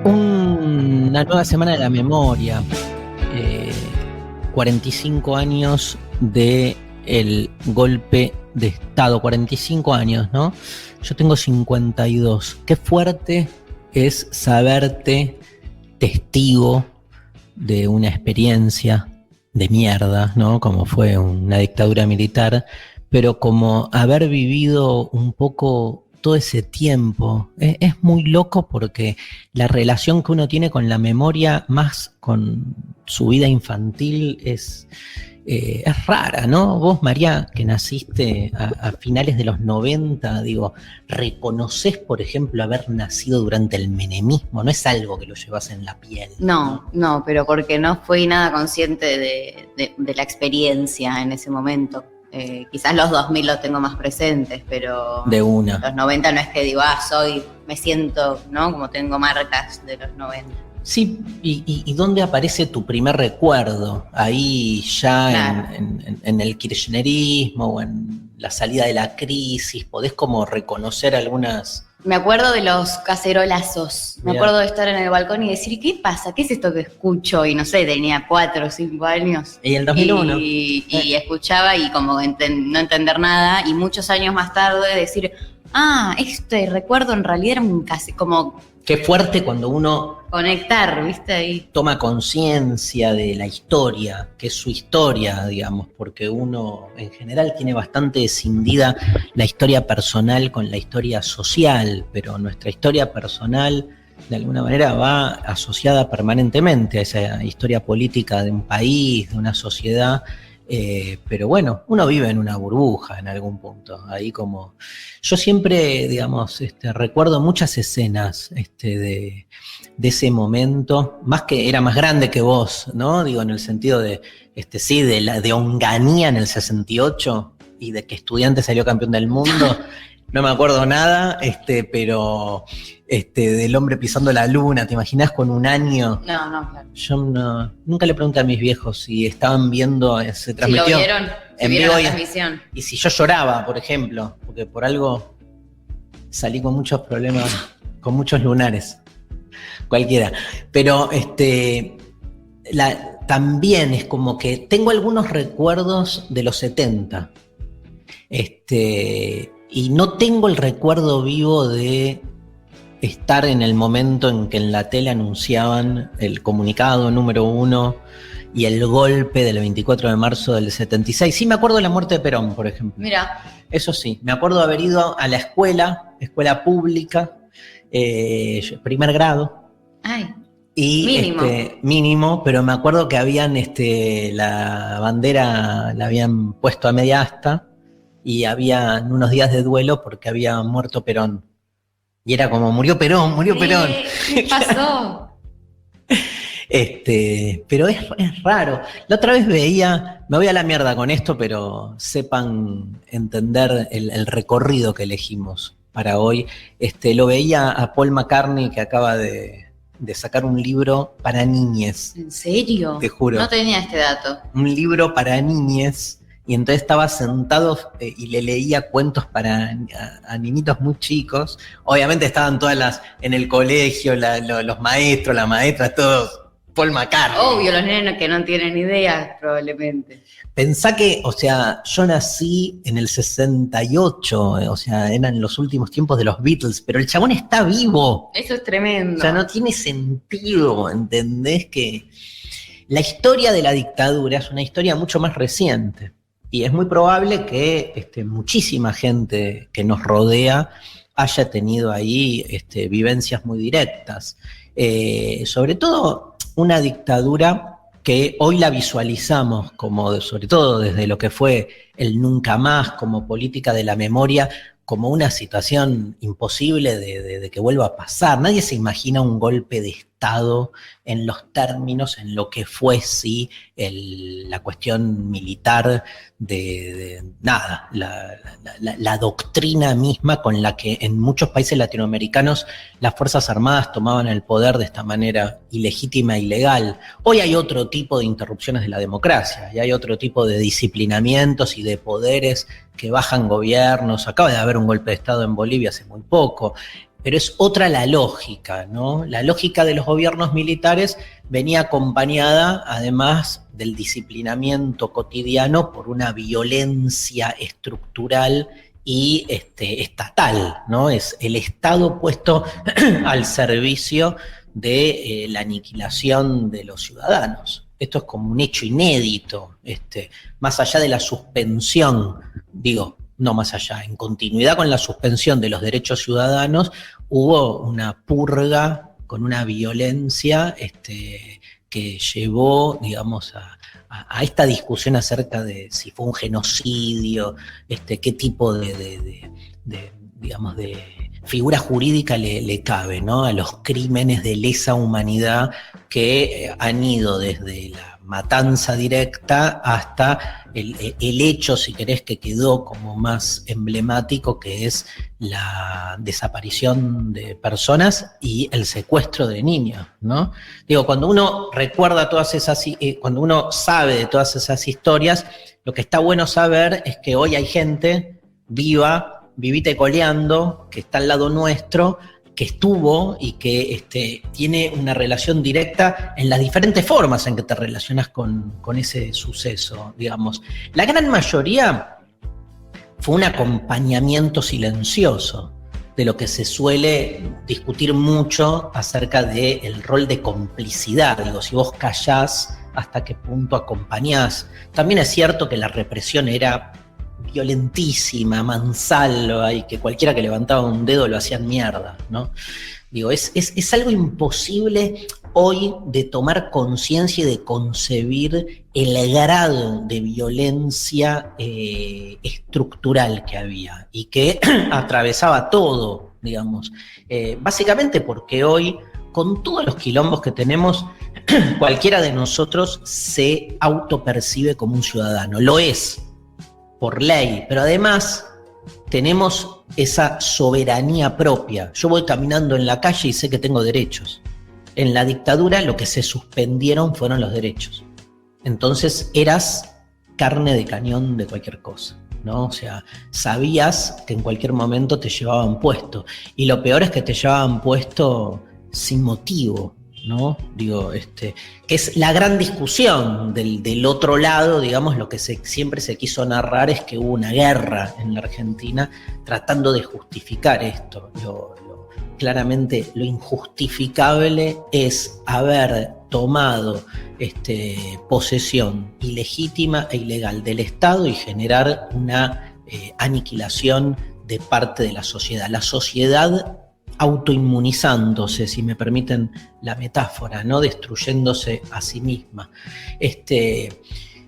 Una nueva semana de la memoria, 45 años de el golpe de Estado, 45 años, ¿no? Yo tengo 52. Qué fuerte es saberte testigo de una experiencia de mierda, ¿no? Como fue una dictadura militar, pero como haber vivido un poco todo ese tiempo. Es muy loco porque la relación que uno tiene con la memoria, más con su vida infantil, es rara, ¿no? Vos, María, que naciste a finales de los 90, digo, ¿reconocés, por ejemplo, haber nacido durante el menemismo? No es algo que lo llevas en la piel. No, pero porque no fui nada consciente de la experiencia en ese momento. Quizás los 2000 los tengo más presentes, pero de una. Los 90 no es que digo, me siento, ¿no? Como tengo marcas de los 90. Sí, ¿y dónde aparece tu primer recuerdo? Ahí ya claro. en el kirchnerismo o en la salida de la crisis, ¿podés como reconocer algunas? Me acuerdo de los cacerolazos. Me acuerdo de estar en el balcón y decir, ¿qué pasa? ¿Qué es esto que escucho? Y no sé, tenía 4 o 5 años. ¿Y el 2001? Y escuchaba y como no entender nada. Y muchos años más tarde decir, este recuerdo en realidad era como... Qué fuerte cuando uno... Conectar, ¿viste? Ahí. Toma conciencia de la historia, que es su historia, digamos, porque uno en general tiene bastante escindida la historia personal con la historia social, pero nuestra historia personal de alguna manera va asociada permanentemente a esa historia política de un país, de una sociedad. Pero bueno, uno vive en una burbuja en algún punto, ahí como... Yo siempre, digamos, recuerdo muchas escenas de ese momento, más que era más grande que vos, ¿no? Digo, en el sentido de, sí, de Onganía en el 68 y de que Estudiante salió campeón del mundo. No me acuerdo nada, pero del hombre pisando la luna, ¿te imaginás con un año? No, claro. Yo nunca le pregunté a mis viejos si estaban viendo, se transmitió. Si lo vieron, en vivo la transmisión. Y si yo lloraba, por ejemplo, porque por algo salí con muchos problemas, con muchos lunares, cualquiera. Pero también es como que tengo algunos recuerdos de los 70. Y no tengo el recuerdo vivo de estar en el momento en que en la tele anunciaban el comunicado número 1 y el golpe del 24 de marzo del 76. Sí me acuerdo de la muerte de Perón, por ejemplo. Mira. Eso sí, me acuerdo de haber ido a la escuela pública, primer grado. Ay. Y mínimo, pero me acuerdo que habían la bandera, la habían puesto a media asta. Y había unos días de duelo porque había muerto Perón. Y era como, murió Perón. ¿Qué pasó? Pero es raro. La otra vez me voy a la mierda con esto, pero sepan entender el recorrido que elegimos para hoy. Lo veía a Paul McCartney, que acaba de sacar un libro para niñes. ¿En serio? Te juro. No tenía este dato. Un libro para niñes. Y entonces estaba sentado y le leía cuentos a niñitos muy chicos. Obviamente estaban todas en el colegio, los maestros, las maestras, todos Paul McCartney. Obvio, los nenes que no tienen idea, probablemente. Pensá que, yo nací en el 68, eran los últimos tiempos de los Beatles, pero el chabón está vivo. Eso es tremendo. O sea, no tiene sentido, ¿entendés? Que la historia de la dictadura es una historia mucho más reciente. Y es muy probable que muchísima gente que nos rodea haya tenido ahí vivencias muy directas. Sobre todo una dictadura que hoy la visualizamos como, sobre todo desde lo que fue el nunca más, como política de la memoria, como una situación imposible de que vuelva a pasar. Nadie se imagina un golpe de Estado en los términos, en lo que fue, sí, la cuestión militar la doctrina misma con la que en muchos países latinoamericanos las Fuerzas Armadas tomaban el poder de esta manera ilegítima e ilegal. Hoy hay otro tipo de interrupciones de la democracia y hay otro tipo de disciplinamientos y de poderes que bajan gobiernos. Acaba de haber un golpe de Estado en Bolivia hace muy poco. pero es otra la lógica, ¿no? La lógica de los gobiernos militares venía acompañada, además del disciplinamiento cotidiano, por una violencia estructural y estatal, ¿no? Es el Estado puesto al servicio de la aniquilación de los ciudadanos. Esto es como un hecho inédito, más allá de la suspensión, no más allá, en continuidad con la suspensión de los derechos ciudadanos, hubo una purga con una violencia que llevó, digamos, a esta discusión acerca de si fue un genocidio, qué tipo de figura jurídica le cabe, ¿no? A los crímenes de lesa humanidad que han ido desde la matanza directa hasta el hecho, si querés, que quedó como más emblemático, que es la desaparición de personas y el secuestro de niños, ¿no? Cuando uno recuerda todas esas, cuando uno sabe de todas esas historias, lo que está bueno saber es que hoy hay gente vivita y coleando, que está al lado nuestro, que estuvo y que tiene una relación directa en las diferentes formas en que te relacionas con ese suceso, digamos. La gran mayoría fue un acompañamiento silencioso de lo que se suele discutir mucho acerca del rol de complicidad. Si vos callás, ¿hasta qué punto acompañás? También es cierto que la represión era violentísima, mansalva, y que cualquiera que levantaba un dedo lo hacían mierda, ¿no? Es algo imposible hoy de tomar conciencia y de concebir el grado de violencia estructural que había y que atravesaba todo, digamos. Básicamente porque hoy, con todos los quilombos que tenemos, cualquiera de nosotros se autopercibe como un ciudadano, lo es por ley, pero además tenemos esa soberanía propia. Yo voy caminando en la calle y sé que tengo derechos. En la dictadura lo que se suspendieron fueron los derechos. Entonces eras carne de cañón de cualquier cosa, ¿no? O sea, sabías que en cualquier momento te llevaban puesto. Y lo peor es que te llevaban puesto sin motivo, ¿no? Que es la gran discusión del otro lado, digamos, lo que siempre se quiso narrar es que hubo una guerra en la Argentina tratando de justificar esto. Claramente lo injustificable es haber tomado posesión ilegítima e ilegal del Estado y generar una aniquilación de parte de la sociedad. La sociedad autoinmunizándose, si me permiten la metáfora, ¿no? Destruyéndose a sí misma.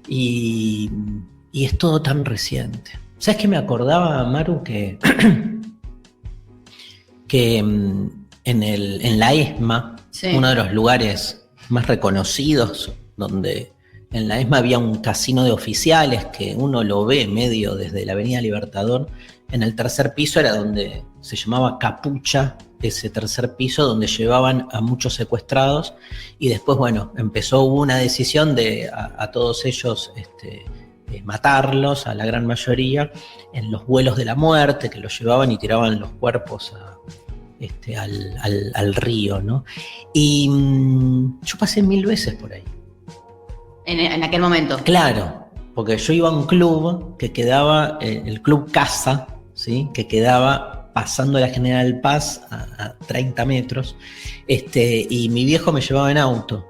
Y es todo tan reciente. ¿Sabes qué me acordaba, Maru? Que en la ESMA, sí, uno de los lugares más reconocidos, donde en la ESMA había un casino de oficiales que uno lo ve medio desde la Avenida Libertador. En el tercer piso era donde se llamaba Capucha, ese tercer piso, donde llevaban a muchos secuestrados, y después, hubo una decisión de a todos ellos matarlos, a la gran mayoría, en los vuelos de la muerte, que los llevaban y tiraban los cuerpos al río, ¿no? Y yo pasé 1000 veces por ahí. En aquel momento. Claro, porque yo iba a un club que quedaba, el Club Casa, ¿sí? Que quedaba pasando la General Paz a 30 metros, y mi viejo me llevaba en auto.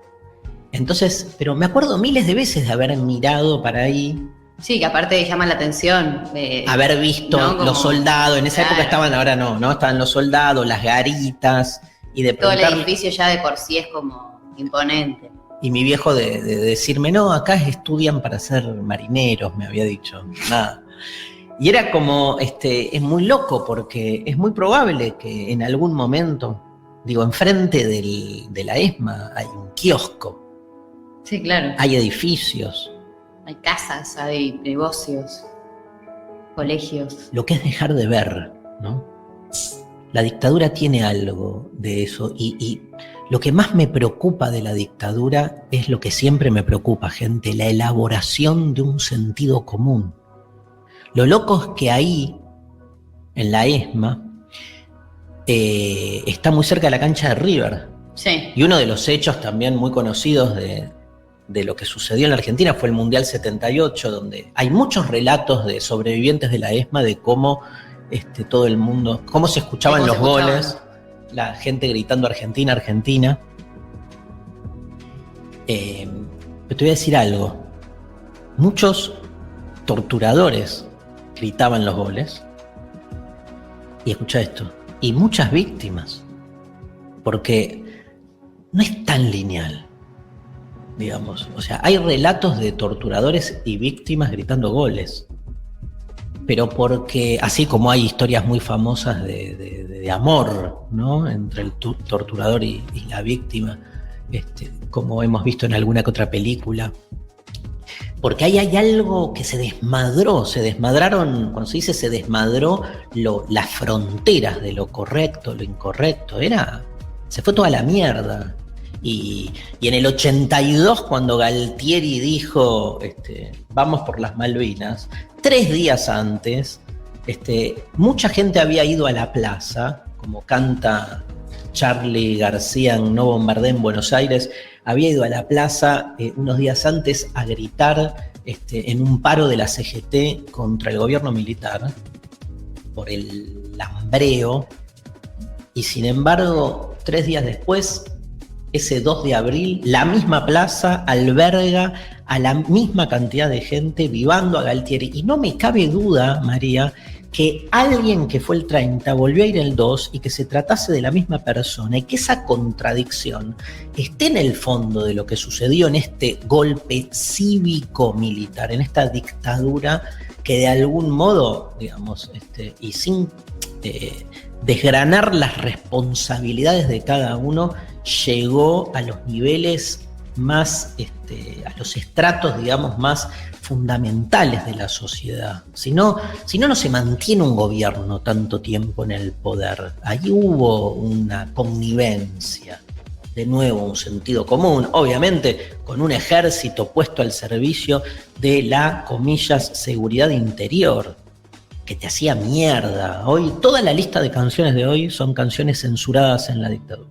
Entonces, pero me acuerdo miles de veces de haber mirado para ahí. Sí, que aparte llama la atención. Haber visto, ¿no?, los soldados, en esa época estaban, ahora no, estaban los soldados, las garitas, y de todo el edificio ya de por sí es como imponente. Y mi viejo de decirme, no, acá estudian para ser marineros, me había dicho, nada. Y era como, es muy loco porque es muy probable que en algún momento, enfrente de la ESMA hay un kiosco. Sí, claro. Hay edificios. Hay casas, hay negocios, colegios. Lo que es dejar de ver, ¿no? La dictadura tiene algo de eso y lo que más me preocupa de la dictadura es lo que siempre me preocupa, gente, la elaboración de un sentido común. Lo loco es que ahí, en la ESMA, está muy cerca de la cancha de River. Sí. Y uno de los hechos también muy conocidos de lo que sucedió en la Argentina fue el Mundial 78, donde hay muchos relatos de sobrevivientes de la ESMA de cómo todo el mundo, cómo se escuchaban los goles, la gente gritando Argentina, Argentina. Pero te voy a decir algo. Muchos torturadores gritaban los goles. Y escucha esto. Y muchas víctimas. Porque no es tan lineal, digamos. O sea, hay relatos de torturadores y víctimas gritando goles. Pero porque, así como hay historias muy famosas de amor, ¿no? Entre el torturador y la víctima, como hemos visto en alguna que otra película. Porque ahí hay algo que se desmadraron, cuando se dice se desmadró las fronteras de lo correcto, lo incorrecto, se fue toda la mierda. Y en el 82, cuando Galtieri dijo, vamos por las Malvinas, 3 días antes, mucha gente había ido a la plaza, como canta Charly García en No Bombardé en Buenos Aires, había ido a la plaza unos días antes a gritar en un paro de la CGT contra el gobierno militar por el lambreo, y sin embargo 3 días después, ese 2 de abril, la misma plaza alberga a la misma cantidad de gente vivando a Galtieri. Y no me cabe duda, María, que alguien que fue el 30 volvió a ir el 2 y que se tratase de la misma persona, y que esa contradicción esté en el fondo de lo que sucedió en este golpe cívico-militar, en esta dictadura que de algún modo, digamos, y sin desgranar las responsabilidades de cada uno, llegó a los niveles más, a los estratos, digamos, más fundamentales de la sociedad. Si no se mantiene un gobierno tanto tiempo en el poder. Ahí hubo una connivencia, de nuevo un sentido común, obviamente con un ejército puesto al servicio de la, comillas, seguridad interior, que te hacía mierda. Hoy, toda la lista de canciones de hoy son canciones censuradas en la dictadura.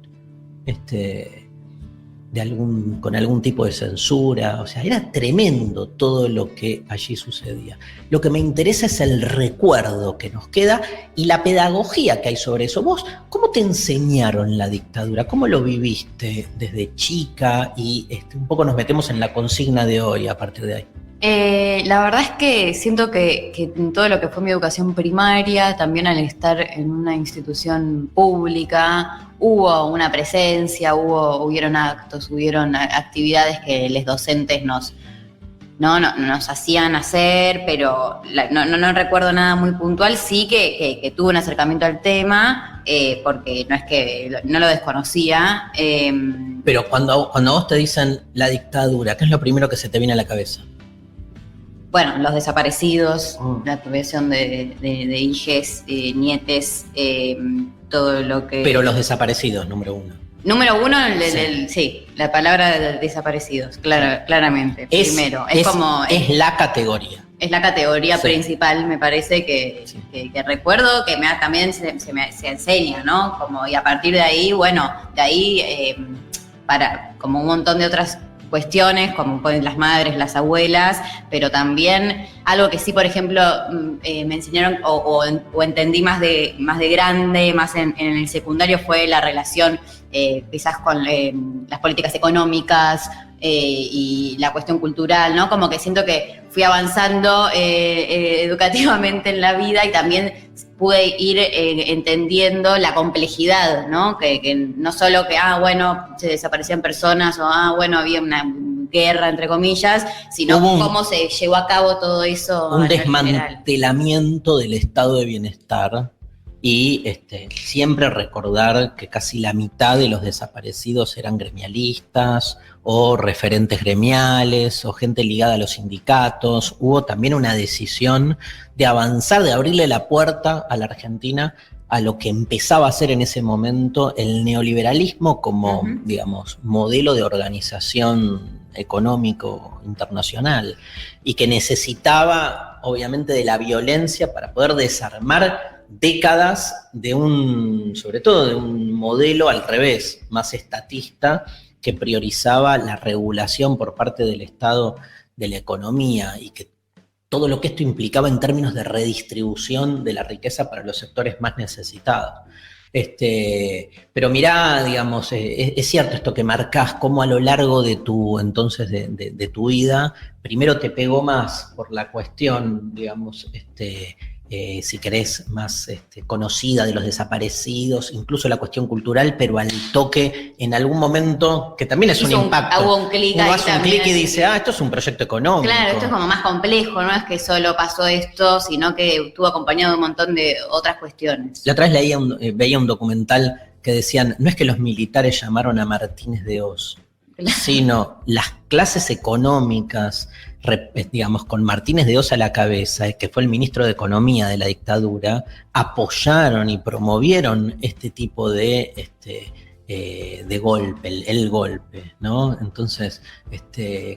Con algún tipo de censura. O sea, era tremendo todo lo que allí sucedía. Lo que me interesa es el recuerdo que nos queda y la pedagogía que hay sobre eso. Vos, ¿cómo te enseñaron la dictadura? ¿Cómo lo viviste desde chica? Y un poco nos metemos en la consigna de hoy a partir de ahí. La verdad es que siento que en todo lo que fue mi educación primaria, también al estar en una institución pública, hubo una presencia, hubieron actos, hubieron actividades que los docentes nos hacían hacer, pero no recuerdo nada muy puntual. Sí que tuve un acercamiento al tema, porque no es que no lo desconocía. Pero cuando vos te dicen la dictadura, ¿qué es lo primero que se te viene a la cabeza? Bueno, los desaparecidos, la apropiación de hijes, nietes, todo lo que... Pero los desaparecidos, número uno. Número uno, sí, la palabra de desaparecidos, claramente, primero. Es la categoría. Es la categoría principal, me parece, que recuerdo, que también se enseña, ¿no? Y a partir de ahí, bueno, para como un montón de otras cuestiones, como pueden las madres, las abuelas, pero también algo que sí, por ejemplo, me enseñaron o entendí más de grande, más en el secundario, fue la relación quizás con las políticas económicas y la cuestión cultural, ¿no? Como que siento que fui avanzando educativamente en la vida y también pude ir entendiendo la complejidad, ¿no? Que no solo que, se desaparecían personas o, había una guerra, entre comillas, sino cómo se llevó a cabo todo eso. Un desmantelamiento del estado de bienestar y siempre recordar que casi la mitad de los desaparecidos eran gremialistas o referentes gremiales o gente ligada a los sindicatos. Hubo también una decisión de avanzar, de abrirle la puerta a la Argentina a lo que empezaba a ser en ese momento el neoliberalismo como, digamos, modelo de organización económico internacional, y que necesitaba obviamente de la violencia para poder desarmar décadas sobre todo de un modelo al revés, más estatista, que priorizaba la regulación por parte del Estado de la economía y que todo lo que esto implicaba en términos de redistribución de la riqueza para los sectores más necesitados. Pero mirá, digamos, es cierto esto que marcás, cómo a lo largo de tu vida, primero te pegó más por la cuestión, digamos, si querés, más conocida de los desaparecidos, incluso la cuestión cultural, pero al toque, en algún momento, que también es un impacto. Hubo un clic ahí. Uno hace un clic y dice, esto es un proyecto económico. Claro, esto es como más complejo, no es que solo pasó esto, sino que estuvo acompañado de un montón de otras cuestiones. La otra vez veía un documental que decían, no es que los militares llamaron a Martínez de Oz, sino las clases económicas, digamos, con Martínez de Oz a la cabeza, que fue el ministro de Economía de la dictadura, apoyaron y promovieron este tipo de golpe, el golpe, ¿no? Entonces,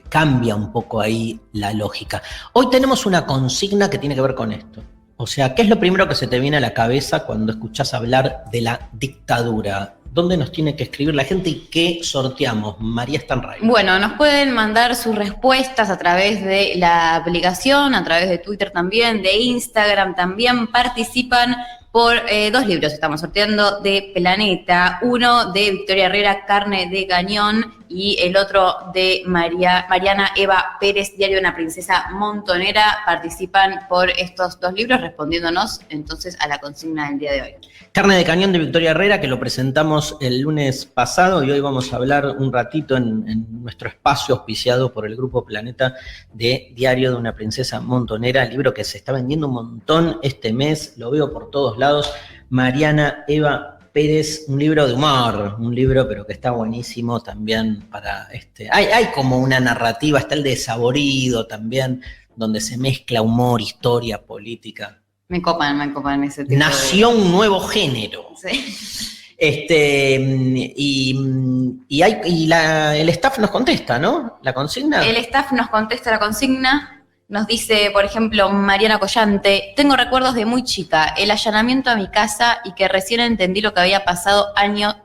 cambia un poco ahí la lógica. Hoy tenemos una consigna que tiene que ver con esto. O sea, ¿qué es lo primero que se te viene a la cabeza cuando escuchás hablar de la dictadura? ¿Dónde nos tiene que escribir la gente y qué sorteamos? María Stanray. Bueno, nos pueden mandar sus respuestas a través de la aplicación, a través de Twitter también, de Instagram también. Participan por 2 libros, estamos sorteando de Planeta, uno de Victoria Herrera, Carne de Cañón, y el otro de Mariana Eva Pérez, Diario de una Princesa Montonera. Participan por estos 2 libros respondiéndonos entonces a la consigna del día de hoy. Carne de Cañón de Victoria Herrera, que lo presentamos el lunes pasado, y hoy vamos a hablar un ratito en nuestro espacio auspiciado por el Grupo Planeta de Diario de una Princesa Montonera, libro que se está vendiendo un montón este mes, lo veo por todos lados. Mariana Eva Pérez, un libro de humor, un libro pero que está buenísimo también para hay como una narrativa, está el de Saborido también, donde se mezcla humor, historia, política. Me copan ese tipo. Nació un nuevo género. Sí. El staff nos contesta, ¿no? La consigna. El staff nos contesta la consigna. Nos dice, por ejemplo, Mariana Collante: tengo recuerdos de muy chica, el allanamiento a mi casa, y que recién entendí lo que había pasado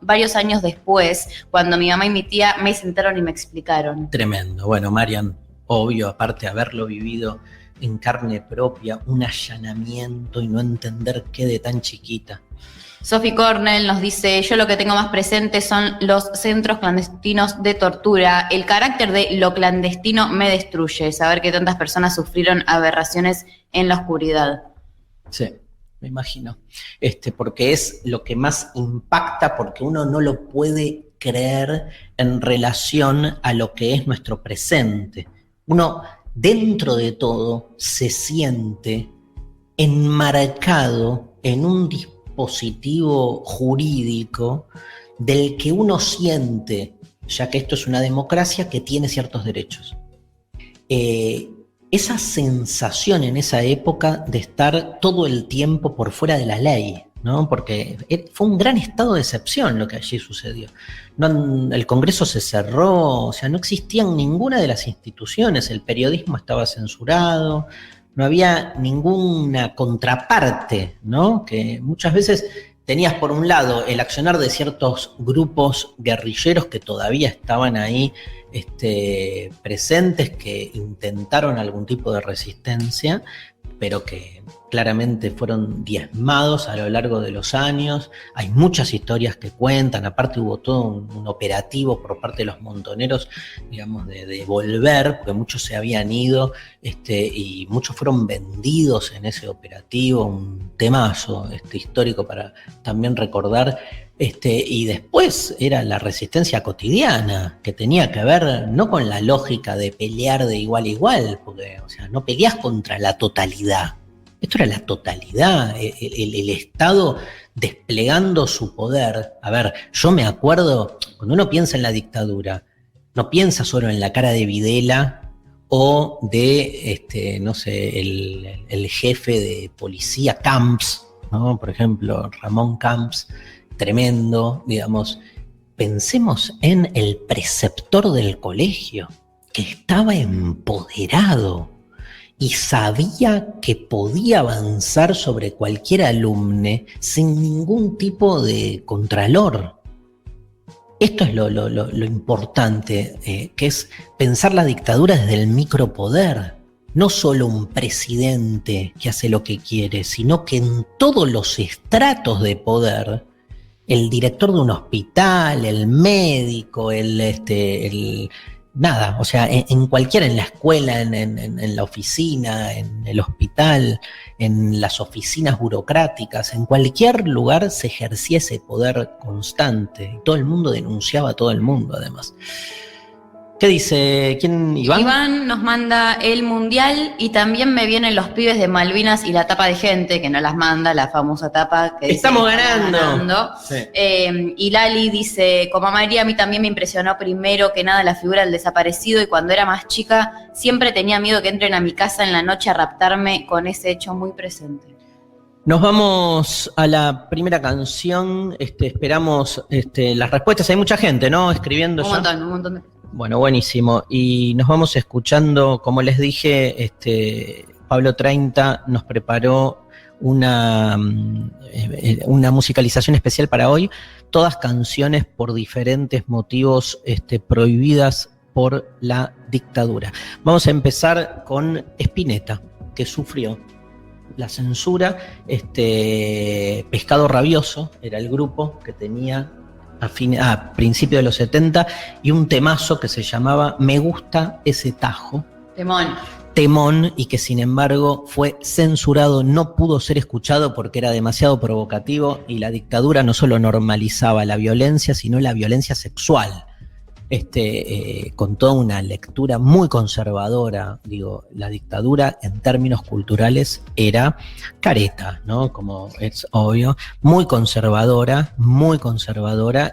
varios años después, cuando mi mamá y mi tía me sentaron y me explicaron. Tremendo. Bueno, Marian, obvio, aparte de haberlo vivido en carne propia, un allanamiento y no entender qué de tan chiquita. Sophie Cornell nos dice: yo lo que tengo más presente son los centros clandestinos de tortura. El carácter de lo clandestino me destruye. Saber que tantas personas sufrieron aberraciones en la oscuridad. Sí, me imagino. Porque es lo que más impacta, porque uno no lo puede creer en relación a lo que es nuestro presente. Uno, dentro de todo, se siente enmarcado en un dispositivo jurídico del que uno siente, ya que esto es una democracia, que tiene ciertos derechos. Esa sensación en esa época de estar todo el tiempo por fuera de la ley, ¿no? Porque fue un gran estado de excepción lo que allí sucedió. El Congreso se cerró, o sea, no existían ninguna de las instituciones, el periodismo estaba censurado, no había ninguna contraparte, ¿no? Que muchas veces tenías por un lado el accionar de ciertos grupos guerrilleros que todavía estaban ahí presentes, que intentaron algún tipo de resistencia, pero que claramente fueron diezmados a lo largo de los años. Hay muchas historias que cuentan, aparte hubo todo un operativo por parte de los montoneros, digamos, de volver, porque muchos se habían ido, y muchos fueron vendidos en ese operativo, un temazo histórico para también recordar. Y después era la resistencia cotidiana, que tenía que ver no con la lógica de pelear de igual a igual, porque, o sea, no peleas contra la totalidad. Esto era la totalidad, el Estado desplegando su poder. A ver, yo me acuerdo, cuando uno piensa en la dictadura, no piensa solo en la cara de Videla o de, no sé, el jefe de policía Camps, ¿no? Por ejemplo, Ramón Camps, tremendo, digamos. Pensemos en el preceptor del colegio, que estaba empoderado y sabía que podía avanzar sobre cualquier alumne sin ningún tipo de contralor. Esto es lo importante, que es pensar la dictadura desde el micropoder. No solo un presidente que hace lo que quiere, sino que en todos los estratos de poder, el director de un hospital, el médico, nada, o sea, en cualquiera, en la escuela, en la oficina, en el hospital, en las oficinas burocráticas, en cualquier lugar se ejercía ese poder constante. Y todo el mundo denunciaba a todo el mundo, además. ¿Qué dice? ¿Quién? ¿Iván? Iván nos manda el mundial y también me vienen los pibes de Malvinas y la tapa de gente, que no las manda, la famosa tapa que estamos ganando. Sí. Y Lali dice, como a María, a mí también me impresionó primero que nada la figura del desaparecido y cuando era más chica siempre tenía miedo que entren a mi casa en la noche a raptarme con ese hecho muy presente. Nos vamos a la primera canción, esperamos las respuestas, hay mucha gente, ¿no? Escribiendo un montón de... Bueno, buenísimo. Y nos vamos escuchando, como les dije, Pablo 30 nos preparó una musicalización especial para hoy. Todas canciones por diferentes motivos prohibidas por la dictadura. Vamos a empezar con Spinetta, que sufrió la censura. Pescado Rabioso era el grupo que tenía a principios de los 70, y un temazo que se llamaba Me gusta ese tajo. Temón, y que sin embargo fue censurado, no pudo ser escuchado porque era demasiado provocativo, y la dictadura no solo normalizaba la violencia, sino la violencia sexual. Con toda una lectura muy conservadora. Digo, la dictadura en términos culturales era careta, ¿no? Como es obvio, muy conservadora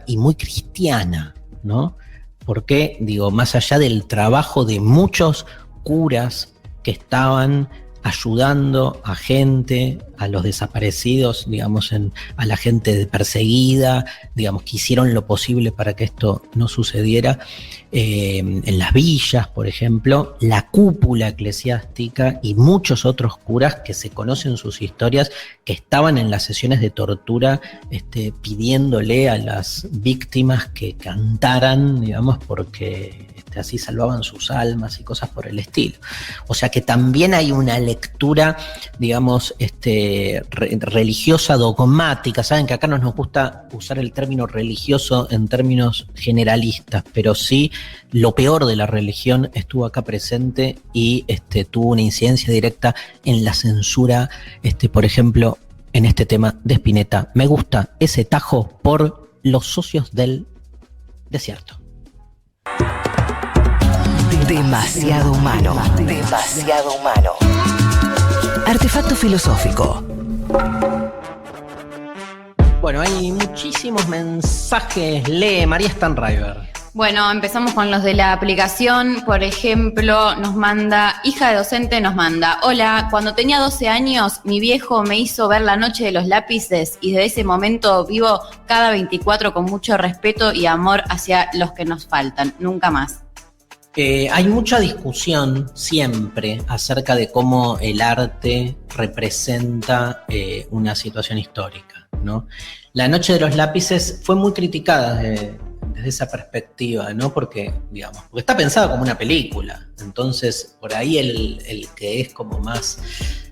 y muy cristiana, ¿no? Porque, digo, más allá del trabajo de muchos curas que estaban ayudando a gente, a los desaparecidos, digamos, a la gente perseguida, digamos, que hicieron lo posible para que esto no sucediera. En las villas, por ejemplo, la cúpula eclesiástica y muchos otros curas que se conocen sus historias, que estaban en las sesiones de tortura pidiéndole a las víctimas que cantaran, digamos, porque así salvaban sus almas y cosas por el estilo. O sea que también hay una lectura, digamos, religiosa, dogmática. Saben que acá no nos gusta usar el término religioso en términos generalistas, pero sí lo peor de la religión estuvo acá presente y tuvo una incidencia directa en la censura, por ejemplo, en este tema de Spinetta. Me gusta ese tajo por Los socios del desierto. Demasiado humano. Demasiado humano. Artefacto filosófico. Bueno, hay muchísimos mensajes. Lee María Stanriver. Bueno, empezamos con los de la aplicación. Por ejemplo, nos manda, hija de docente nos manda, hola, cuando tenía 12 años, mi viejo me hizo ver La noche de los lápices y desde ese momento vivo cada 24 con mucho respeto y amor hacia los que nos faltan. Nunca más. Hay mucha discusión siempre acerca de cómo el arte representa una situación histórica, ¿no? La noche de los lápices fue muy criticada desde esa perspectiva, ¿no? Porque está pensada como una película. Entonces, por ahí el que es como más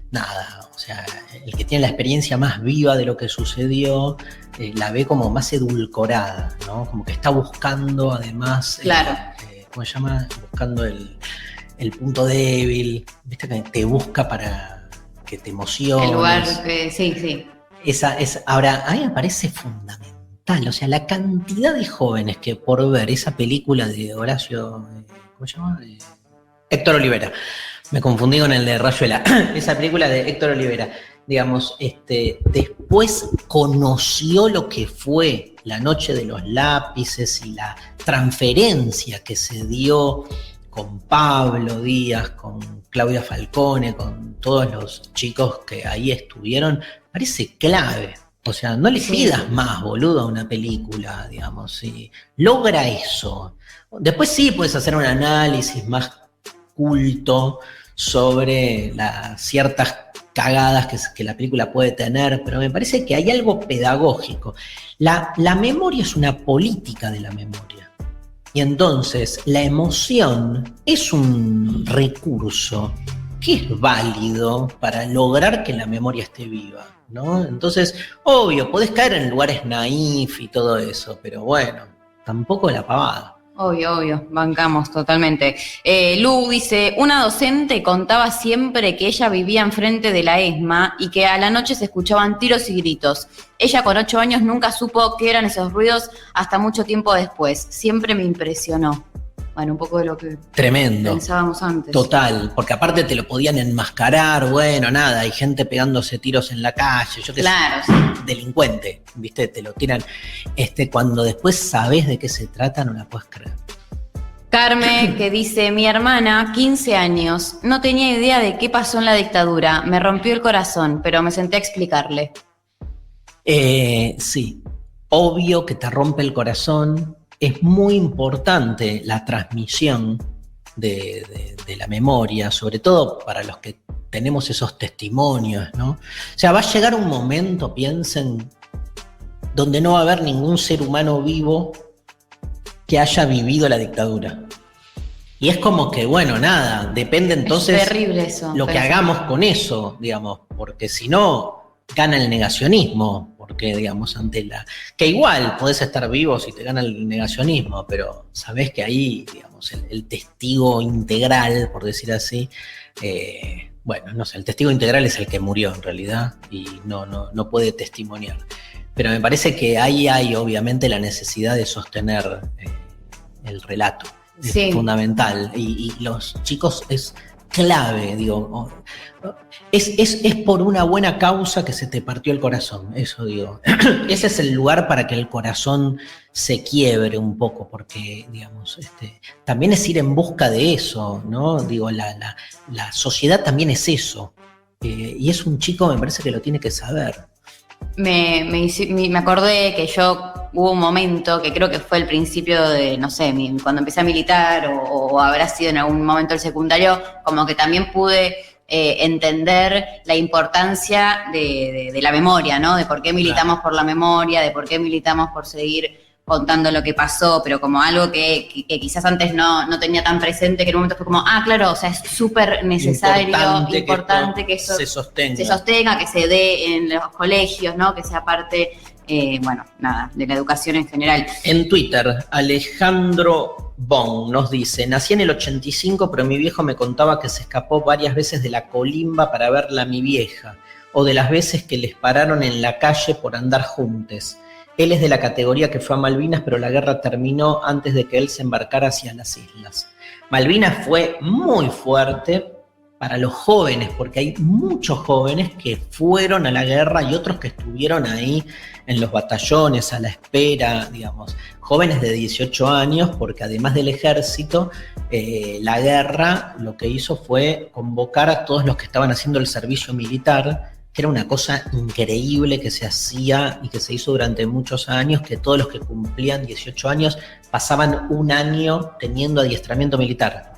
nada, o sea, el que tiene la experiencia más viva de lo que sucedió, la ve como más edulcorada, ¿no? Como que está buscando además... Claro. ¿Cómo se llama? Buscando el punto débil, ¿viste? Que te busca para que te emociones. El lugar, sí. Ahora, a mí me parece fundamental, o sea, la cantidad de jóvenes que por ver esa película de Horacio, ¿cómo se llama? Héctor Olivera. Me confundí con el de Rayuela. Esa película de Héctor Olivera. Digamos, después conoció lo que fue La noche de los lápices y la transferencia que se dio con Pablo Díaz, con Claudia Falcone, con todos los chicos que ahí estuvieron, parece clave. O sea, no le pidas más, boludo, a una película, digamos, si logra eso. Después sí puedes hacer un análisis más culto sobre las ciertas cagadas que la película puede tener, pero me parece que hay algo pedagógico. La memoria es una política de la memoria. Y entonces la emoción es un recurso que es válido para lograr que la memoria esté viva, ¿no? Entonces, obvio, podés caer en lugares naif y todo eso, pero bueno, tampoco la pavada. Obvio, bancamos totalmente. Lu dice, una docente contaba siempre que ella vivía enfrente de la ESMA y que a la noche se escuchaban tiros y gritos. Ella con 8 años nunca supo qué eran esos ruidos hasta mucho tiempo después. Siempre me impresionó. Bueno, un poco de lo que tremendo pensábamos antes. Total, porque aparte te lo podían enmascarar, bueno, nada, hay gente pegándose tiros en la calle, yo qué claro, sé, sí. Delincuente, ¿viste? Te lo tiran. Cuando después sabés de qué se trata, no la puedes creer. Carmen, que dice, mi hermana, 15 años, no tenía idea de qué pasó en la dictadura, me rompió el corazón, pero me senté a explicarle. Sí, obvio que te rompe el corazón. Es muy importante la transmisión de la memoria, sobre todo para los que tenemos esos testimonios, ¿no? O sea, va a llegar un momento, piensen, donde no va a haber ningún ser humano vivo que haya vivido la dictadura. Y es como que, bueno, nada, depende entonces es terrible eso, lo que hagamos con eso, digamos, porque si no, gana el negacionismo, porque, digamos, que igual podés estar vivo si te gana el negacionismo, pero sabés que ahí, digamos, el testigo integral, por decir así, bueno, no sé, el testigo integral es el que murió en realidad y no puede testimoniar. Pero me parece que ahí hay obviamente la necesidad de sostener el relato. Sí. Es fundamental. Y los chicos es clave, digo. Es por una buena causa que se te partió el corazón, eso digo. Ese es el lugar para que el corazón se quiebre un poco, porque, digamos, también es ir en busca de eso, ¿no? Digo, la sociedad también es eso. Y es un chico, me parece que lo tiene que saber. Me acordé que hubo un momento que creo que fue el principio de, no sé, cuando empecé a militar o habrá sido en algún momento el secundario, como que también pude entender la importancia de la memoria, ¿no? De por qué militamos por la memoria, de por qué militamos por seguir contando lo que pasó, pero como algo que quizás antes no tenía tan presente, que en un momento fue como, claro, o sea, es súper necesario, importante que eso se sostenga, que se dé en los colegios, ¿no? Que sea parte, bueno, nada, de la educación en general. En Twitter, Alejandro Bon nos dice, nací en el 85, pero mi viejo me contaba que se escapó varias veces de la colimba para verla a mi vieja, o de las veces que les pararon en la calle por andar juntos. Él es de la categoría que fue a Malvinas, pero la guerra terminó antes de que él se embarcara hacia las islas. Malvinas fue muy fuerte para los jóvenes, porque hay muchos jóvenes que fueron a la guerra y otros que estuvieron ahí en los batallones, a la espera, digamos, jóvenes de 18 años, porque además del ejército, la guerra lo que hizo fue convocar a todos los que estaban haciendo el servicio militar, que era una cosa increíble que se hacía y que se hizo durante muchos años, que todos los que cumplían 18 años pasaban un año teniendo adiestramiento militar.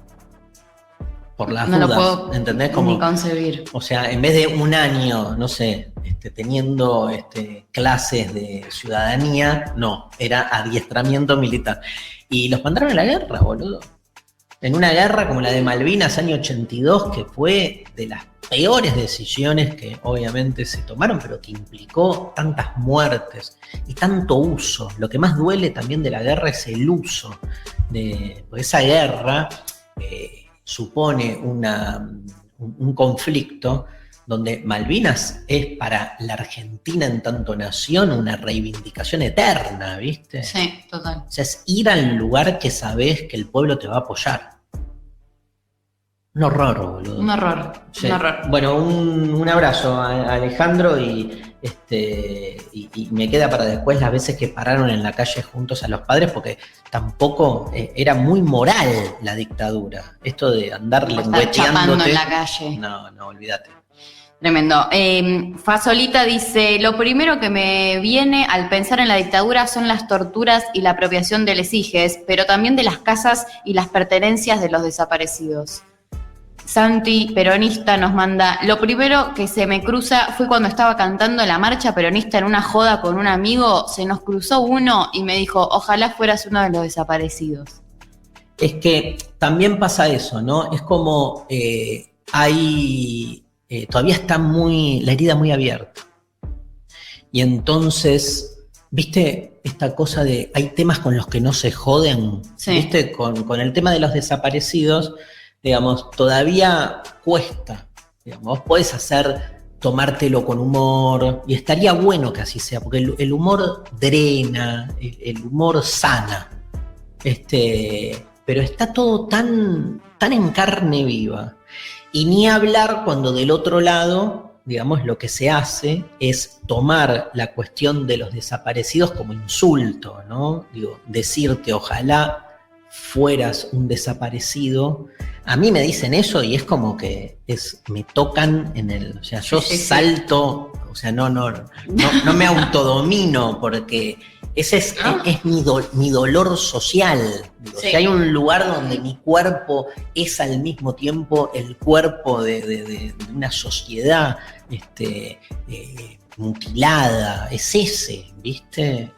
Por las dudas, lo puedo ¿entendés? Ni concebir. O sea, en vez de un año, no sé, teniendo clases de ciudadanía, no, era adiestramiento militar. Y los mandaron a la guerra, boludo. En una guerra como la de Malvinas, año 82, que fue de las peores decisiones que obviamente se tomaron, pero que implicó tantas muertes y tanto uso. Lo que más duele también de la guerra es el uso. Porque esa guerra supone un conflicto donde Malvinas es para la Argentina en tanto nación una reivindicación eterna, ¿viste? Sí, total. O sea, es ir al lugar que sabés que el pueblo te va a apoyar. Un horror, boludo. Un horror, sí. Un horror. Bueno, un abrazo a Alejandro y me queda para después las veces que pararon en la calle juntos a los padres, porque tampoco era muy moral la dictadura. Esto de andar lengüeteándote en la calle. No, olvídate. Tremendo. Fasolita dice, lo primero que me viene al pensar en la dictadura son las torturas y la apropiación de les hijes, pero también de las casas y las pertenencias de los desaparecidos. Santi, peronista, nos manda: lo primero que se me cruza fue cuando estaba cantando la marcha peronista en una joda con un amigo, se nos cruzó uno y me dijo, ojalá fueras uno de los desaparecidos. Es que también pasa eso, ¿no? Es como todavía está la herida muy abierta. Y entonces, ¿viste esta cosa de hay temas con los que no se joden? Sí. ¿Viste? Con el tema de los desaparecidos, digamos, todavía cuesta. Digamos, vos podés tomártelo con humor, y estaría bueno que así sea, porque el humor drena, el humor sana. Pero está todo tan en carne viva. Y ni hablar cuando del otro lado, digamos, lo que se hace es tomar la cuestión de los desaparecidos como insulto, ¿no? Digo, decirte ojalá fueras un desaparecido. A mí me dicen eso y es como que me tocan o sea, yo salto, o sea, no me autodomino porque ese es mi dolor social. Digo, si hay un lugar donde mi cuerpo es al mismo tiempo el cuerpo de una sociedad mutilada, es ese, ¿viste?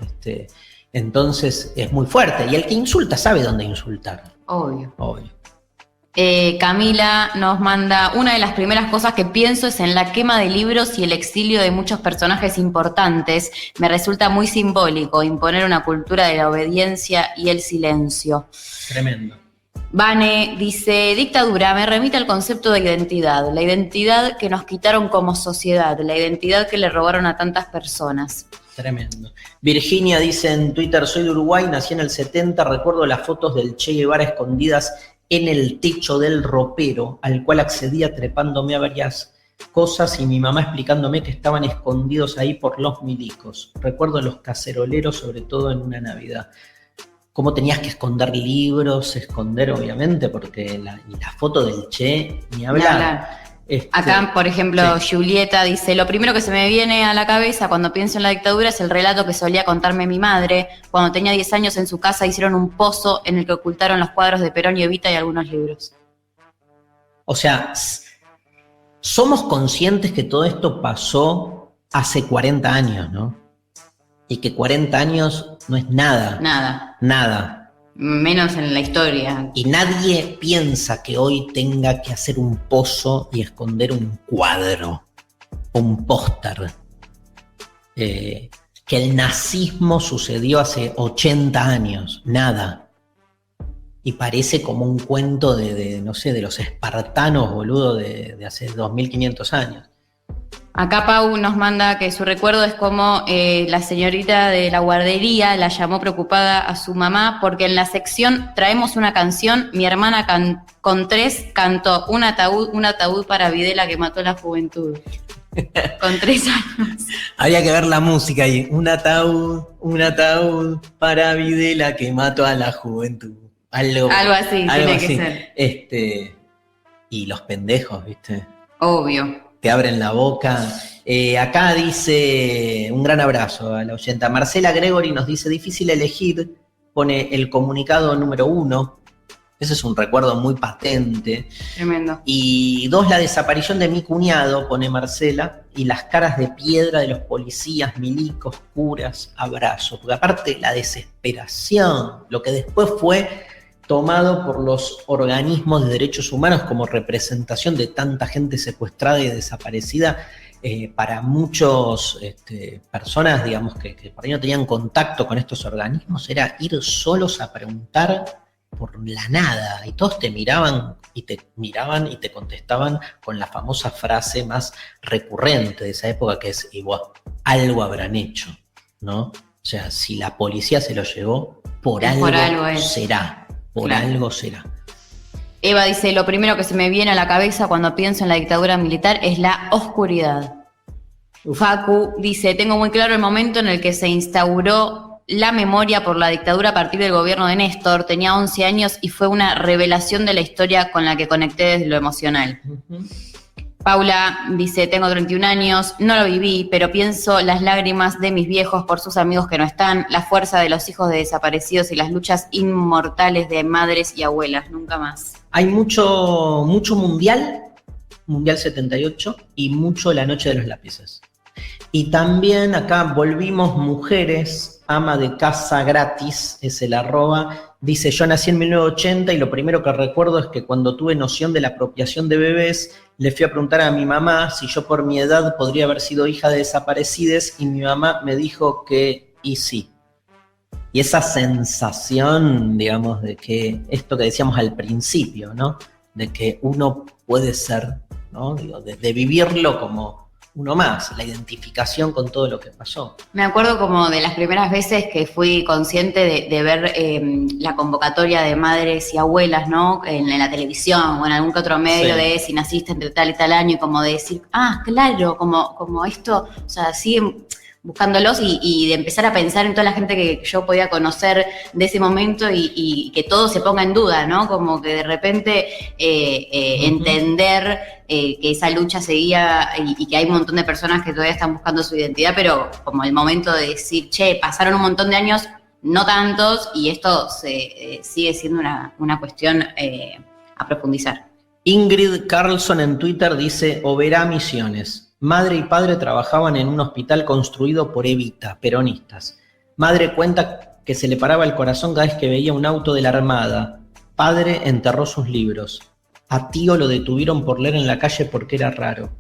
Entonces es muy fuerte. Y el que insulta sabe dónde insultar. Obvio. Camila nos manda: una de las primeras cosas que pienso es en la quema de libros y el exilio de muchos personajes importantes. Me resulta muy simbólico imponer una cultura de la obediencia y el silencio. Tremendo. Vane dice: dictadura me remite al concepto de identidad, la identidad que nos quitaron como sociedad, la identidad que le robaron a tantas personas. Tremendo. Virginia dice en Twitter: soy de Uruguay, nací en el 70, recuerdo las fotos del Che Guevara escondidas en el techo del ropero, al cual accedía trepándome a varias cosas y mi mamá explicándome que estaban escondidos ahí por los milicos. Recuerdo los caceroleros, sobre todo en una Navidad. Cómo tenías que esconder libros, obviamente, porque la foto del Che, ni hablar. Acá, por ejemplo, Julieta dice: lo primero que se me viene a la cabeza cuando pienso en la dictadura es el relato que solía contarme mi madre. Cuando tenía 10 años en su casa hicieron un pozo en el que ocultaron los cuadros de Perón y Evita y algunos libros. O sea, somos conscientes que todo esto pasó hace 40 años, ¿no? Y que 40 años no es nada. Nada. Menos en la historia. Y nadie piensa que hoy tenga que hacer un pozo y esconder un cuadro, un póster. Que el nazismo sucedió hace 80 años, nada. Y parece como un cuento no sé, de los espartanos, boludo, de hace 2500 años. Acá Pau nos manda que su recuerdo es como la señorita de la guardería la llamó preocupada a su mamá porque en la sección traemos una canción, mi hermana con 3 cantó un ataúd para Videla que mató a la juventud. Con 3 años. Habría que ver la música ahí. Un ataúd para Videla que mató a la juventud. Algo así, tiene que ser. Y los pendejos, ¿viste? Obvio. Te abren la boca. Acá dice, un gran abrazo a la oyenta. Marcela Gregory nos dice: difícil elegir, pone el comunicado número 1. Ese es un recuerdo muy patente. Tremendo. Y 2, la desaparición de mi cuñado, pone Marcela, y las caras de piedra de los policías, milicos, curas, abrazo. Porque aparte la desesperación, lo que después fue tomado por los organismos de derechos humanos como representación de tanta gente secuestrada y desaparecida, para muchas personas, digamos, que por ahí no tenían contacto con estos organismos, era ir solos a preguntar por la nada, y todos te miraban y te contestaban con la famosa frase más recurrente de esa época, que es: igual, algo habrán hecho, ¿no? O sea, si la policía se lo llevó, por algo será. Por algo será. Eva dice: lo primero que se me viene a la cabeza cuando pienso en la dictadura militar es la oscuridad. Facu dice: tengo muy claro el momento en el que se instauró la memoria por la dictadura a partir del gobierno de Néstor. Tenía 11 años y fue una revelación de la historia con la que conecté desde lo emocional. Paula dice, tengo 31 años, no lo viví, pero pienso las lágrimas de mis viejos por sus amigos que no están, la fuerza de los hijos de desaparecidos y las luchas inmortales de madres y abuelas, nunca más. Hay mucho Mundial 78, y mucho La Noche de los Lápices. Y también acá volvimos mujeres, ama de casa gratis, es el @, dice, yo nací en 1980 y lo primero que recuerdo es que cuando tuve noción de la apropiación de bebés, le fui a preguntar a mi mamá si yo por mi edad podría haber sido hija de desaparecidos y mi mamá me dijo que y sí. Y esa sensación, digamos, de que esto que decíamos al principio, ¿no? De que uno puede ser, ¿no? Digo, de vivirlo como uno más, la identificación con todo lo que pasó. Me acuerdo como de las primeras veces que fui consciente de ver la convocatoria de madres y abuelas, ¿no? En la televisión o en algún que otro medio, de si naciste entre tal y tal año, y como de decir, claro, como esto, o sea, siguen buscándolos y de empezar a pensar en toda la gente que yo podía conocer de ese momento y que todo se ponga en duda, ¿no? Como que de repente entender que esa lucha seguía y que hay un montón de personas que todavía están buscando su identidad, pero como el momento de decir, pasaron un montón de años, no tantos, y esto sigue siendo una cuestión a profundizar. Ingrid Carlson en Twitter dice, Oberá Misiones. Madre y padre trabajaban en un hospital construido por Evita, peronistas. Madre cuenta que se le paraba el corazón cada vez que veía un auto de la Armada. Padre enterró sus libros. A tío lo detuvieron por leer en la calle porque era raro.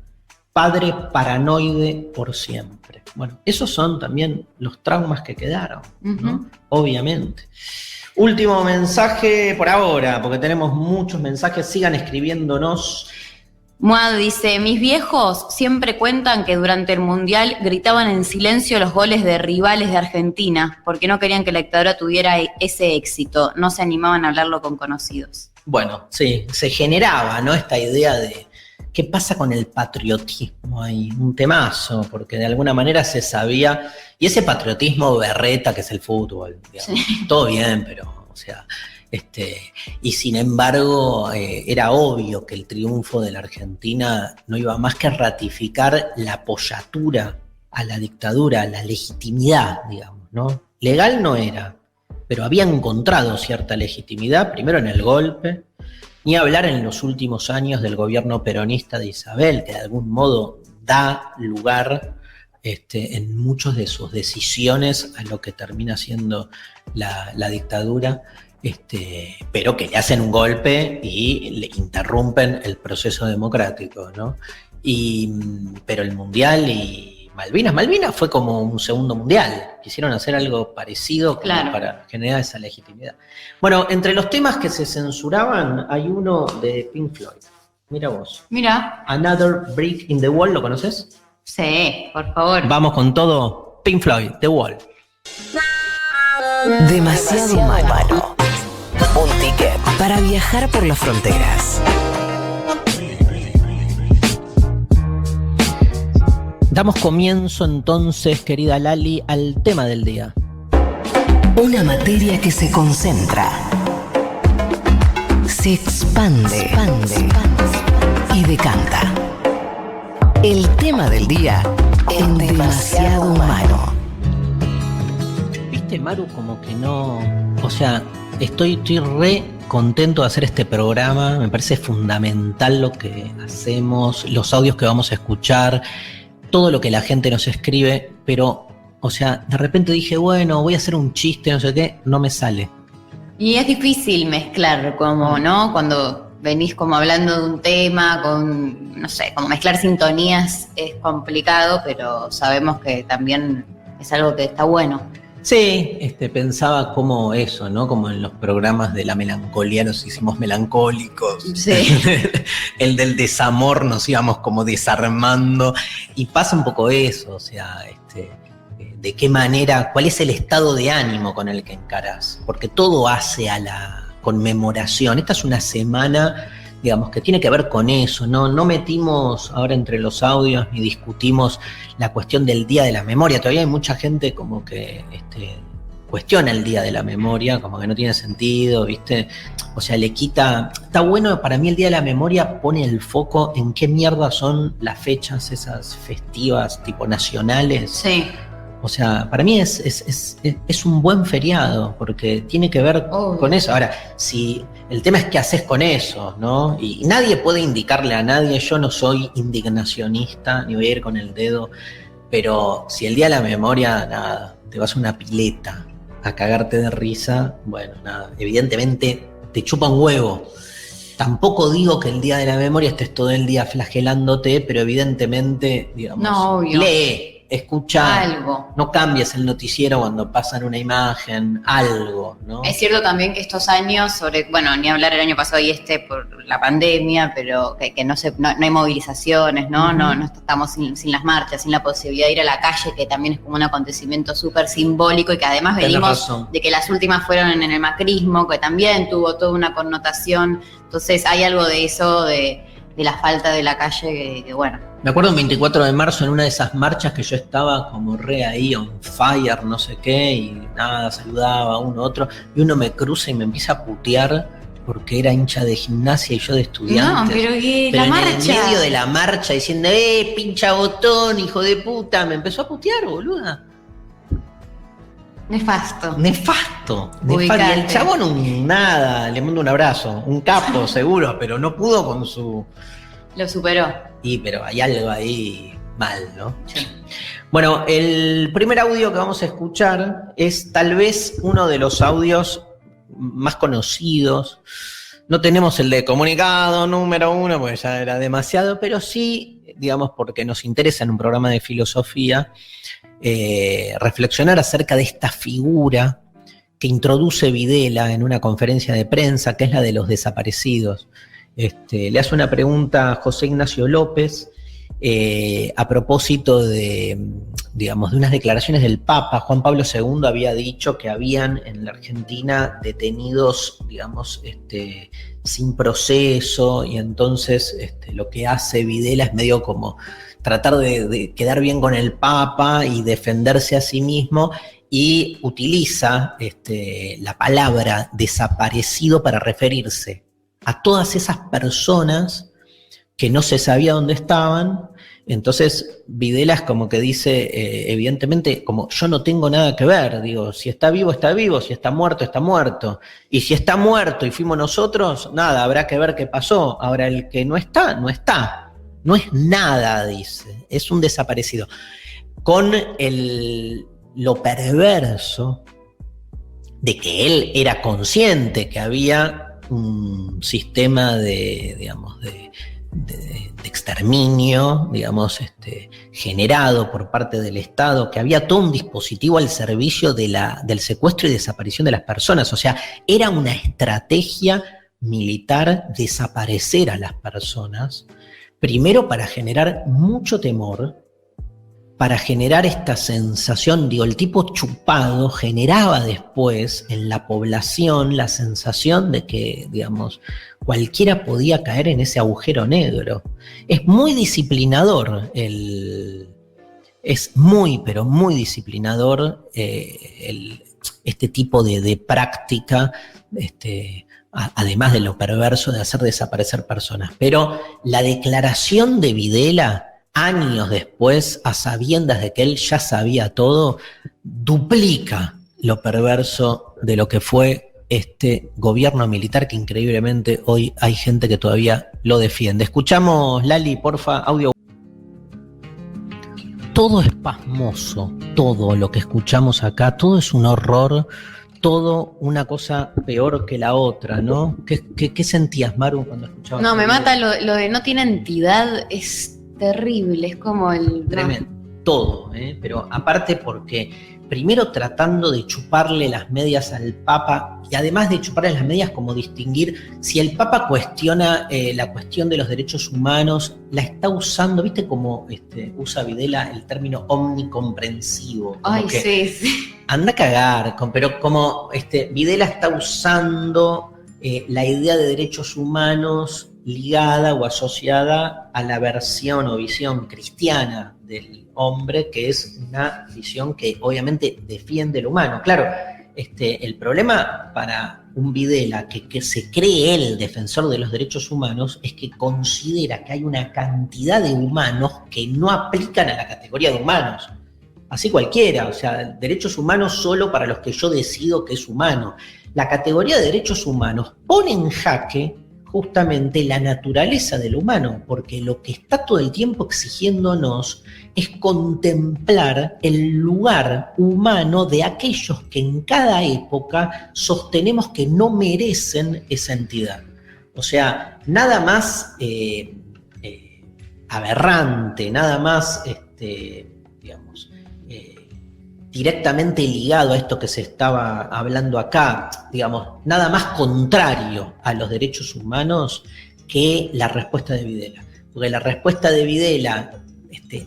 Padre paranoide por siempre. Bueno, esos son también los traumas que quedaron, ¿no? Obviamente. Último mensaje por ahora, porque tenemos muchos mensajes. Sigan escribiéndonos. Muad dice, mis viejos siempre cuentan que durante el Mundial gritaban en silencio los goles de rivales de Argentina, porque no querían que la dictadura tuviera ese éxito, no se animaban a hablarlo con conocidos. Bueno, sí, se generaba, ¿no? Esta idea de qué pasa con el patriotismo. Hay un temazo, porque de alguna manera se sabía, y ese patriotismo berreta que es el fútbol, digamos, sí. Todo bien, pero, o sea... y sin embargo era obvio que el triunfo de la Argentina no iba más que a ratificar la apoyatura a la dictadura, la legitimidad, digamos, ¿no? Legal no era, pero había encontrado cierta legitimidad, primero en el golpe, ni hablar en los últimos años del gobierno peronista de Isabel, que de algún modo da lugar en muchas de sus decisiones a lo que termina siendo la dictadura. Pero que le hacen un golpe y le interrumpen el proceso democrático, ¿no? Pero el Mundial y Malvinas fue como un segundo Mundial. Quisieron hacer algo parecido como para generar esa legitimidad. Bueno, entre los temas que se censuraban hay uno de Pink Floyd. Mira vos. Mira. Another Brick in the Wall, ¿lo conoces? Sí, por favor. Vamos con todo. Pink Floyd, The Wall. Demasiado humano. Un ticket para viajar por las fronteras. Damos comienzo entonces, querida Lali, al tema del día. Una materia que se concentra, se expande y decanta. El tema del día en Demasiado Humano. ¿Viste, Maru? Como que no... O sea... Estoy re contento de hacer este programa, me parece fundamental lo que hacemos, los audios que vamos a escuchar, todo lo que la gente nos escribe, pero, o sea, de repente dije, bueno, voy a hacer un chiste, no sé qué, no me sale. Y es difícil mezclar, como, ¿no? Cuando venís como hablando de un tema, con, no sé, como mezclar sintonías es complicado, pero sabemos que también es algo que está bueno. Sí, pensaba como eso, ¿no? Como en los programas de la melancolía nos hicimos melancólicos. Sí. El del desamor nos íbamos como desarmando. Y pasa un poco eso, o sea, de qué manera, cuál es el estado de ánimo con el que encarás. Porque todo hace a la conmemoración. Esta es una semana, digamos, que tiene que ver con eso, ¿no? No metimos ahora entre los audios ni discutimos la cuestión del Día de la Memoria. Todavía hay mucha gente como que cuestiona el Día de la Memoria, como que no tiene sentido, ¿viste? O sea, le quita... Está bueno, para mí el Día de la Memoria pone el foco en qué mierda son las fechas esas festivas tipo nacionales. Sí. O sea, para mí es un buen feriado, porque tiene que ver con eso. Ahora, si el tema es qué haces con eso, ¿no? Y nadie puede indicarle a nadie, yo no soy indignacionista, ni voy a ir con el dedo, pero si el Día de la Memoria, nada, te vas a una pileta a cagarte de risa, bueno, nada, evidentemente te chupa un huevo. Tampoco digo que el Día de la Memoria estés todo el día flagelándote, pero evidentemente, digamos, no, obvio. Lee, escucha, algo. No cambies el noticiero cuando pasan una imagen, algo, ¿no? Es cierto también que estos años, bueno, ni hablar el año pasado y por la pandemia, pero que no hay movilizaciones, ¿no? Uh-huh. No estamos sin las marchas, sin la posibilidad de ir a la calle, que también es como un acontecimiento súper simbólico y que además venimos de que las últimas fueron en el macrismo, que también tuvo toda una connotación. Entonces hay algo de eso, de la falta de la calle, que bueno. Me acuerdo un 24 de marzo en una de esas marchas que yo estaba como re ahí on fire, no sé qué, y nada, saludaba a uno a otro, y uno me cruza y me empieza a putear porque era hincha de Gimnasia y yo de estudiante. No, pero la marcha. En el medio de la marcha diciendo, pincha botón, hijo de puta, me empezó a putear, boluda. Nefasto. Y el chabón nada, le mando un abrazo, un capo seguro, pero no pudo con su... Lo superó. Pero hay algo ahí mal, ¿no? Sí. Bueno, el primer audio que vamos a escuchar es tal vez uno de los audios más conocidos. No tenemos el de comunicado número 1, porque ya era demasiado, pero sí, digamos, porque nos interesa en un programa de filosofía reflexionar acerca de esta figura que introduce Videla en una conferencia de prensa, que es la de los desaparecidos. Le hace una pregunta a José Ignacio López a propósito de unas declaraciones del Papa. Juan Pablo II había dicho que habían en la Argentina detenidos, sin proceso, y entonces lo que hace Videla es medio como tratar de quedar bien con el Papa y defenderse a sí mismo, y utiliza la palabra desaparecido para referirse a todas esas personas que no se sabía dónde estaban. Entonces Videla es como que dice, evidentemente, como yo no tengo nada que ver, digo, si está vivo, si está muerto, y si está muerto y fuimos nosotros, nada, habrá que ver qué pasó. Ahora el que no está, no es nada, dice, es un desaparecido. Con lo perverso de que él era consciente que había un sistema de exterminio, generado por parte del Estado, que había todo un dispositivo al servicio del secuestro y desaparición de las personas. O sea, era una estrategia militar desaparecer a las personas, primero para generar mucho temor, para generar esta sensación, el tipo chupado generaba después en la población la sensación de que, cualquiera podía caer en ese agujero negro. Es muy disciplinador, pero muy disciplinador este tipo de práctica, además de lo perverso de hacer desaparecer personas. Pero la declaración de Videla, años después, a sabiendas de que él ya sabía todo, duplica lo perverso de lo que fue este gobierno militar, que increíblemente hoy hay gente que todavía lo defiende. Escuchamos, Lali, porfa, audio. Todo es pasmoso, todo lo que escuchamos acá, todo es un horror, todo una cosa peor que la otra, ¿no? ¿Qué sentías, Maru, cuando escuchabas? No, me mata lo de no tiene entidad, es terrible, es como el... Tremendo, todo, pero aparte porque primero tratando de chuparle las medias al Papa, y además de chuparle las medias, como distinguir si el Papa cuestiona la cuestión de los derechos humanos, la está usando, ¿viste cómo usa Videla el término omnicomprensivo? Ay, sí. Anda a cagar, pero como Videla está usando la idea de derechos humanos ligada o asociada a la versión o visión cristiana del hombre, que es una visión que obviamente defiende lo humano. Claro, el problema para un Videla que se cree él defensor de los derechos humanos es que considera que hay una cantidad de humanos que no aplican a la categoría de humanos. Así cualquiera, o sea, derechos humanos solo para los que yo decido que es humano. La categoría de derechos humanos pone en jaque justamente la naturaleza del humano, porque lo que está todo el tiempo exigiéndonos es contemplar el lugar humano de aquellos que en cada época sostenemos que no merecen esa entidad. O sea, nada más aberrante, nada más, digamos, directamente ligado a esto que se estaba hablando acá, digamos, nada más contrario a los derechos humanos que la respuesta de Videla. Porque la respuesta de Videla,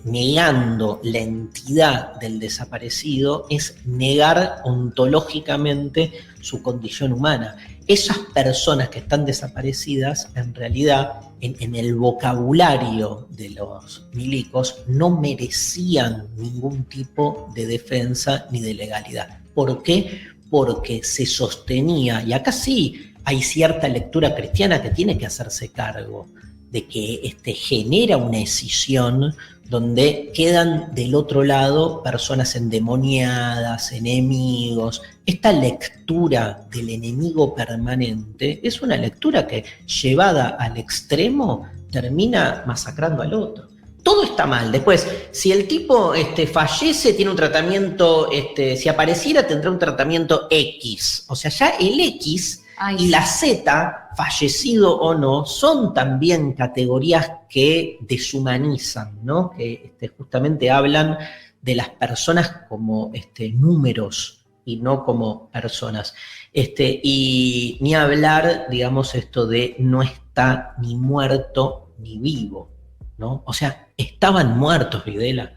negando la entidad del desaparecido, es negar ontológicamente su condición humana. Esas personas que están desaparecidas, en realidad, en el vocabulario de los milicos, no merecían ningún tipo de defensa ni de legalidad. ¿Por qué? Porque se sostenía, y acá sí hay cierta lectura cristiana que tiene que hacerse cargo, de que genera una escisión donde quedan del otro lado personas endemoniadas, enemigos. Esta lectura del enemigo permanente es una lectura que, llevada al extremo, termina masacrando al otro. Todo está mal. Después, si el tipo fallece, tiene un tratamiento, si apareciera, tendrá un tratamiento X. O sea, ya el X y la Z, fallecido o no, son también categorías que deshumanizan, ¿no? Que justamente hablan de las personas como números y no como personas. Y ni hablar, digamos, esto de no está ni muerto ni vivo, ¿no? O sea, estaban muertos, Videla,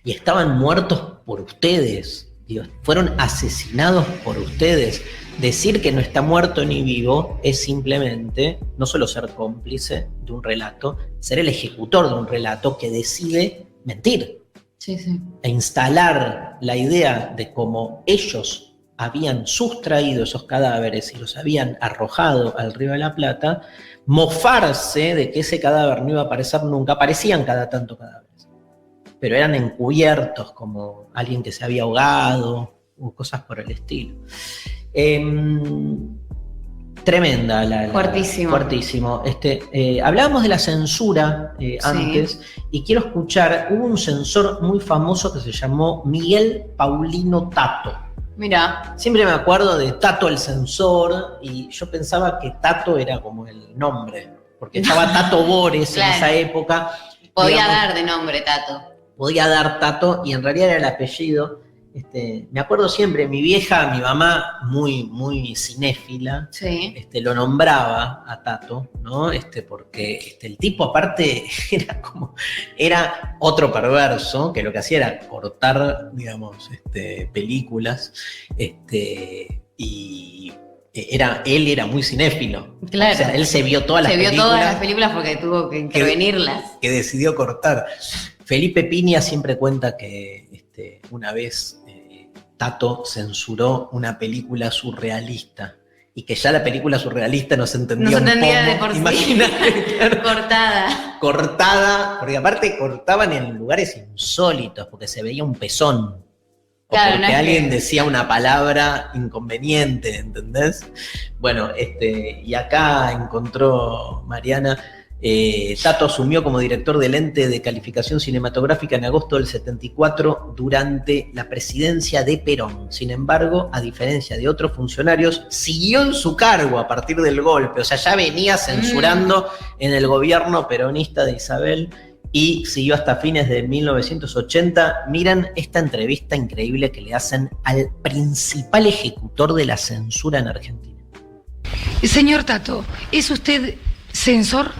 y estaban muertos por ustedes. Dios, fueron asesinados por ustedes. Decir que no está muerto ni vivo es simplemente no solo ser cómplice de un relato, ser el ejecutor de un relato que decide mentir. Sí, sí. E instalar la idea de cómo ellos habían sustraído esos cadáveres y los habían arrojado al Río de la Plata, mofarse de que ese cadáver no iba a aparecer nunca. Aparecían cada tanto cadáveres, pero eran encubiertos como alguien que se había ahogado o cosas por el estilo. Tremenda fuertísimo. Fuertísimo. Hablábamos de la censura antes, y quiero escuchar, hubo un censor muy famoso que se llamó Miguel Paulino Tato. Mirá. Siempre me acuerdo de Tato el censor, y yo pensaba que Tato era como el nombre, porque estaba Tato Bores en esa época. Podía dar de nombre Tato. Podía dar Tato, y en realidad era el apellido. Me acuerdo siempre, mi vieja, mi mamá, muy, muy cinéfila, sí. Lo nombraba a Tato, ¿no? Porque el tipo aparte era otro perverso, que lo que hacía era cortar, digamos, películas, y él era muy cinéfilo. Claro. O sea, él se vio todas las películas. Se vio todas las películas porque tuvo que intervenirlas. Que decidió cortar. Felipe Piña siempre cuenta que una vez Tato censuró una película surrealista, y que ya la película surrealista no se entendía. No se entendía de por sí. Imagínate, claro. Cortada, porque aparte cortaban en lugares insólitos, porque se veía un pezón. O claro, porque alguien decía una palabra inconveniente, ¿entendés? Bueno, y acá encontró Mariana. Tato asumió como director del ente de calificación cinematográfica en agosto del 74 durante la presidencia de Perón. Sin embargo, a diferencia de otros funcionarios, siguió en su cargo a partir del golpe. O sea, ya venía censurando en el gobierno peronista de Isabel, y siguió hasta fines de 1980. Miren esta entrevista increíble que le hacen al principal ejecutor de la censura en Argentina. Señor Tato, ¿es usted censor?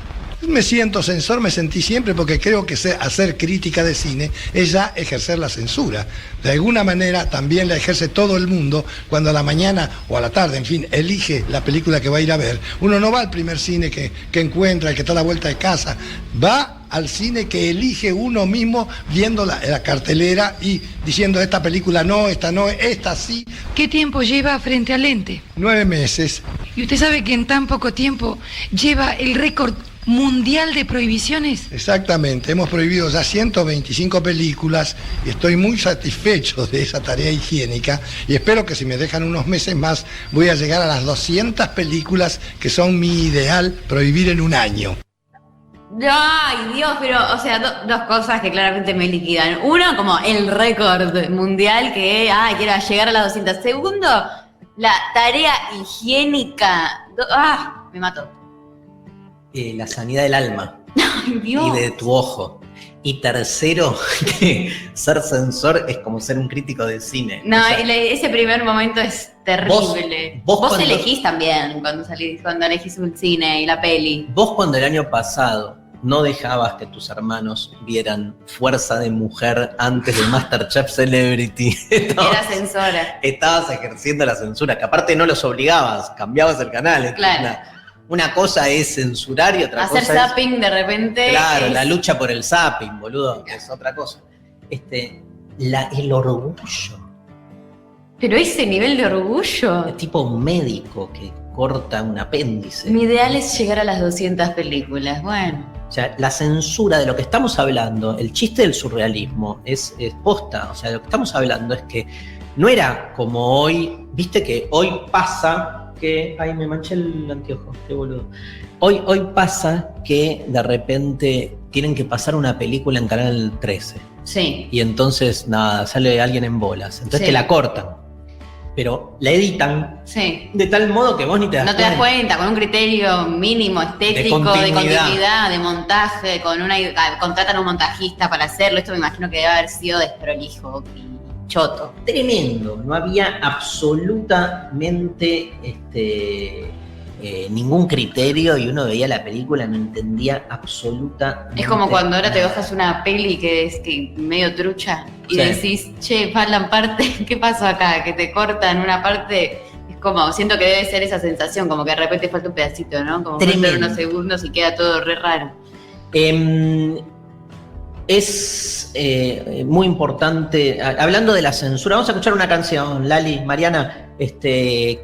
Me siento censor, me sentí siempre, porque creo que hacer crítica de cine es ya ejercer la censura. De alguna manera también la ejerce todo el mundo cuando a la mañana o a la tarde, en fin, elige la película que va a ir a ver. Uno no va al primer cine que encuentra, el que está a la vuelta de casa, va al cine que elige uno mismo viendo la cartelera y diciendo esta película no, esta sí. ¿Qué tiempo lleva frente al lente? 9 meses. ¿Y usted sabe que en tan poco tiempo lleva el récord mundial de prohibiciones? Exactamente, hemos prohibido ya 125 películas y estoy muy satisfecho de esa tarea higiénica y espero que si me dejan unos meses más voy a llegar a las 200 películas que son mi ideal prohibir en un año. Ay, Dios, pero, o sea, dos cosas que claramente me liquidan. Uno, como el récord mundial que, quiero llegar a las 200. Segundo, la tarea higiénica. Me mató. La sanidad del alma. Ay, Dios. Y de tu ojo. Y tercero, que ser censor es como ser un crítico de cine. No, o sea, ese primer momento es terrible. Vos cuando, elegís también cuando elegís un cine y la peli. Vos cuando el año pasado no dejabas que tus hermanos vieran Fuerza de Mujer antes de MasterChef Celebrity. Era censora. Estabas ejerciendo la censura, que aparte no los obligabas, cambiabas el canal. Claro. Una cosa es censurar y otra hacer cosa es... zapping de repente. Claro, la lucha por el zapping, boludo, que es otra cosa. El orgullo. Pero ese nivel de orgullo. Es tipo un médico que corta un apéndice. Mi ideal es llegar a las 200 películas, bueno. O sea, la censura de lo que estamos hablando, el chiste del surrealismo, es posta. O sea, lo que estamos hablando es que no era como hoy, viste que hoy pasa que... Ay, me manché el anteojo, qué boludo. Hoy pasa que de repente tienen que pasar una película en Canal 13. Sí. Y entonces, nada, sale alguien en bolas. Entonces que la cortan. Pero la editan de tal modo que vos ni te das cuenta. No te das cuenta, con un criterio mínimo estético, de continuidad, de montaje, contratan a un montajista para hacerlo. Esto me imagino que debe haber sido desprolijo y choto. Tremendo, no había absolutamente ningún criterio y uno veía la película, no entendía absolutamente. Es como cuando ahora te bajas una peli que es medio trucha y decís, che, faltan partes, ¿qué pasó acá? Que te cortan una parte, es como, siento que debe ser esa sensación, como que de repente falta un pedacito, ¿no? Como faltan unos segundos y queda todo re raro. Es muy importante, hablando de la censura, vamos a escuchar una canción, Lali, Mariana,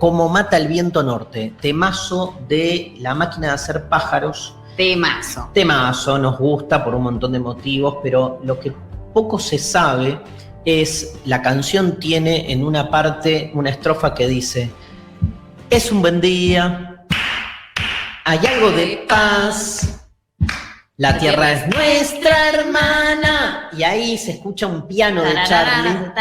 Como mata el viento norte, temazo de La máquina de hacer pájaros. Temazo, nos gusta por un montón de motivos, pero lo que poco se sabe es, la canción tiene en una parte una estrofa que dice, es un buen día, hay algo de paz, la tierra es nuestra hermana. Y ahí se escucha un piano de Charlie.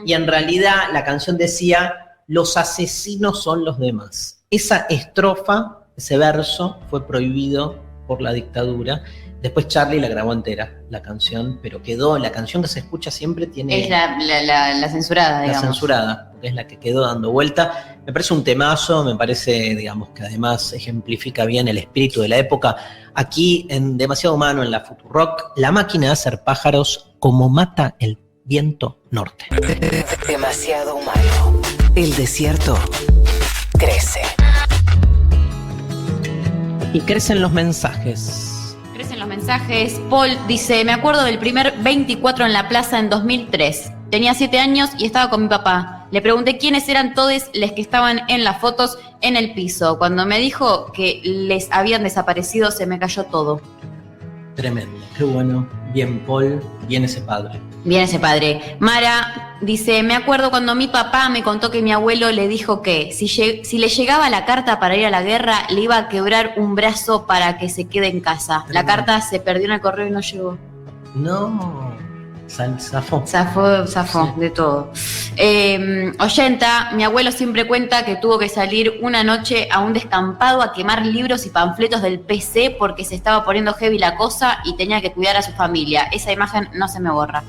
Y en realidad la canción decía, los asesinos son los demás. Esa estrofa, ese verso, fue prohibido por la dictadura. Después Charlie la grabó entera, la canción, pero quedó, la canción que se escucha siempre tiene... Es la censurada, digamos. La censurada, porque es la que quedó dando vuelta. Me parece un temazo, me parece, digamos, que además ejemplifica bien el espíritu de la época. Aquí, en Demasiado Humano, en la Futurock, La máquina de hacer pájaros, como mata el viento norte. Demasiado Humano. El desierto crece. Y crecen los mensajes. Crecen los mensajes. Paul dice, me acuerdo del primer 24 en la plaza en 2003. Tenía 7 años y estaba con mi papá. Le pregunté quiénes eran todos los que estaban en las fotos en el piso. Cuando me dijo que les habían desaparecido, se me cayó todo. Tremendo, qué bueno. Bien Paul, bien ese padre. Bien ese padre. Mara dice, me acuerdo cuando mi papá me contó que mi abuelo le dijo que si le llegaba la carta para ir a la guerra, le iba a quebrar un brazo para que se quede en casa. Tremendo. La carta se perdió en el correo y no llegó. No, zafó. Zafó sí. De todo. 80, mi abuelo siempre cuenta que tuvo que salir una noche a un descampado a quemar libros y panfletos del PC porque se estaba poniendo heavy la cosa y tenía que cuidar a su familia. Esa imagen no se me borra.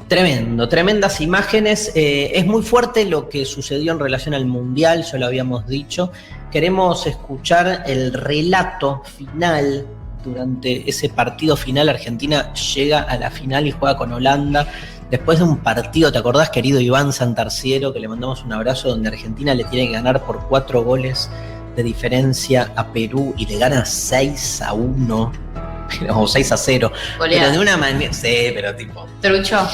Tremendo, tremendas imágenes. Es muy fuerte lo que sucedió en relación al Mundial, ya lo habíamos dicho. Queremos escuchar el relato final. Durante ese partido final, Argentina llega a la final y juega con Holanda. Después de un partido, ¿te acordás, querido Iván Santarciero, que le mandamos un abrazo, donde Argentina le tiene que ganar por 4 goles de diferencia a Perú y le gana 6-1? o 6-0. Goleada. Pero de una manera, sí, pero tipo... Trucho.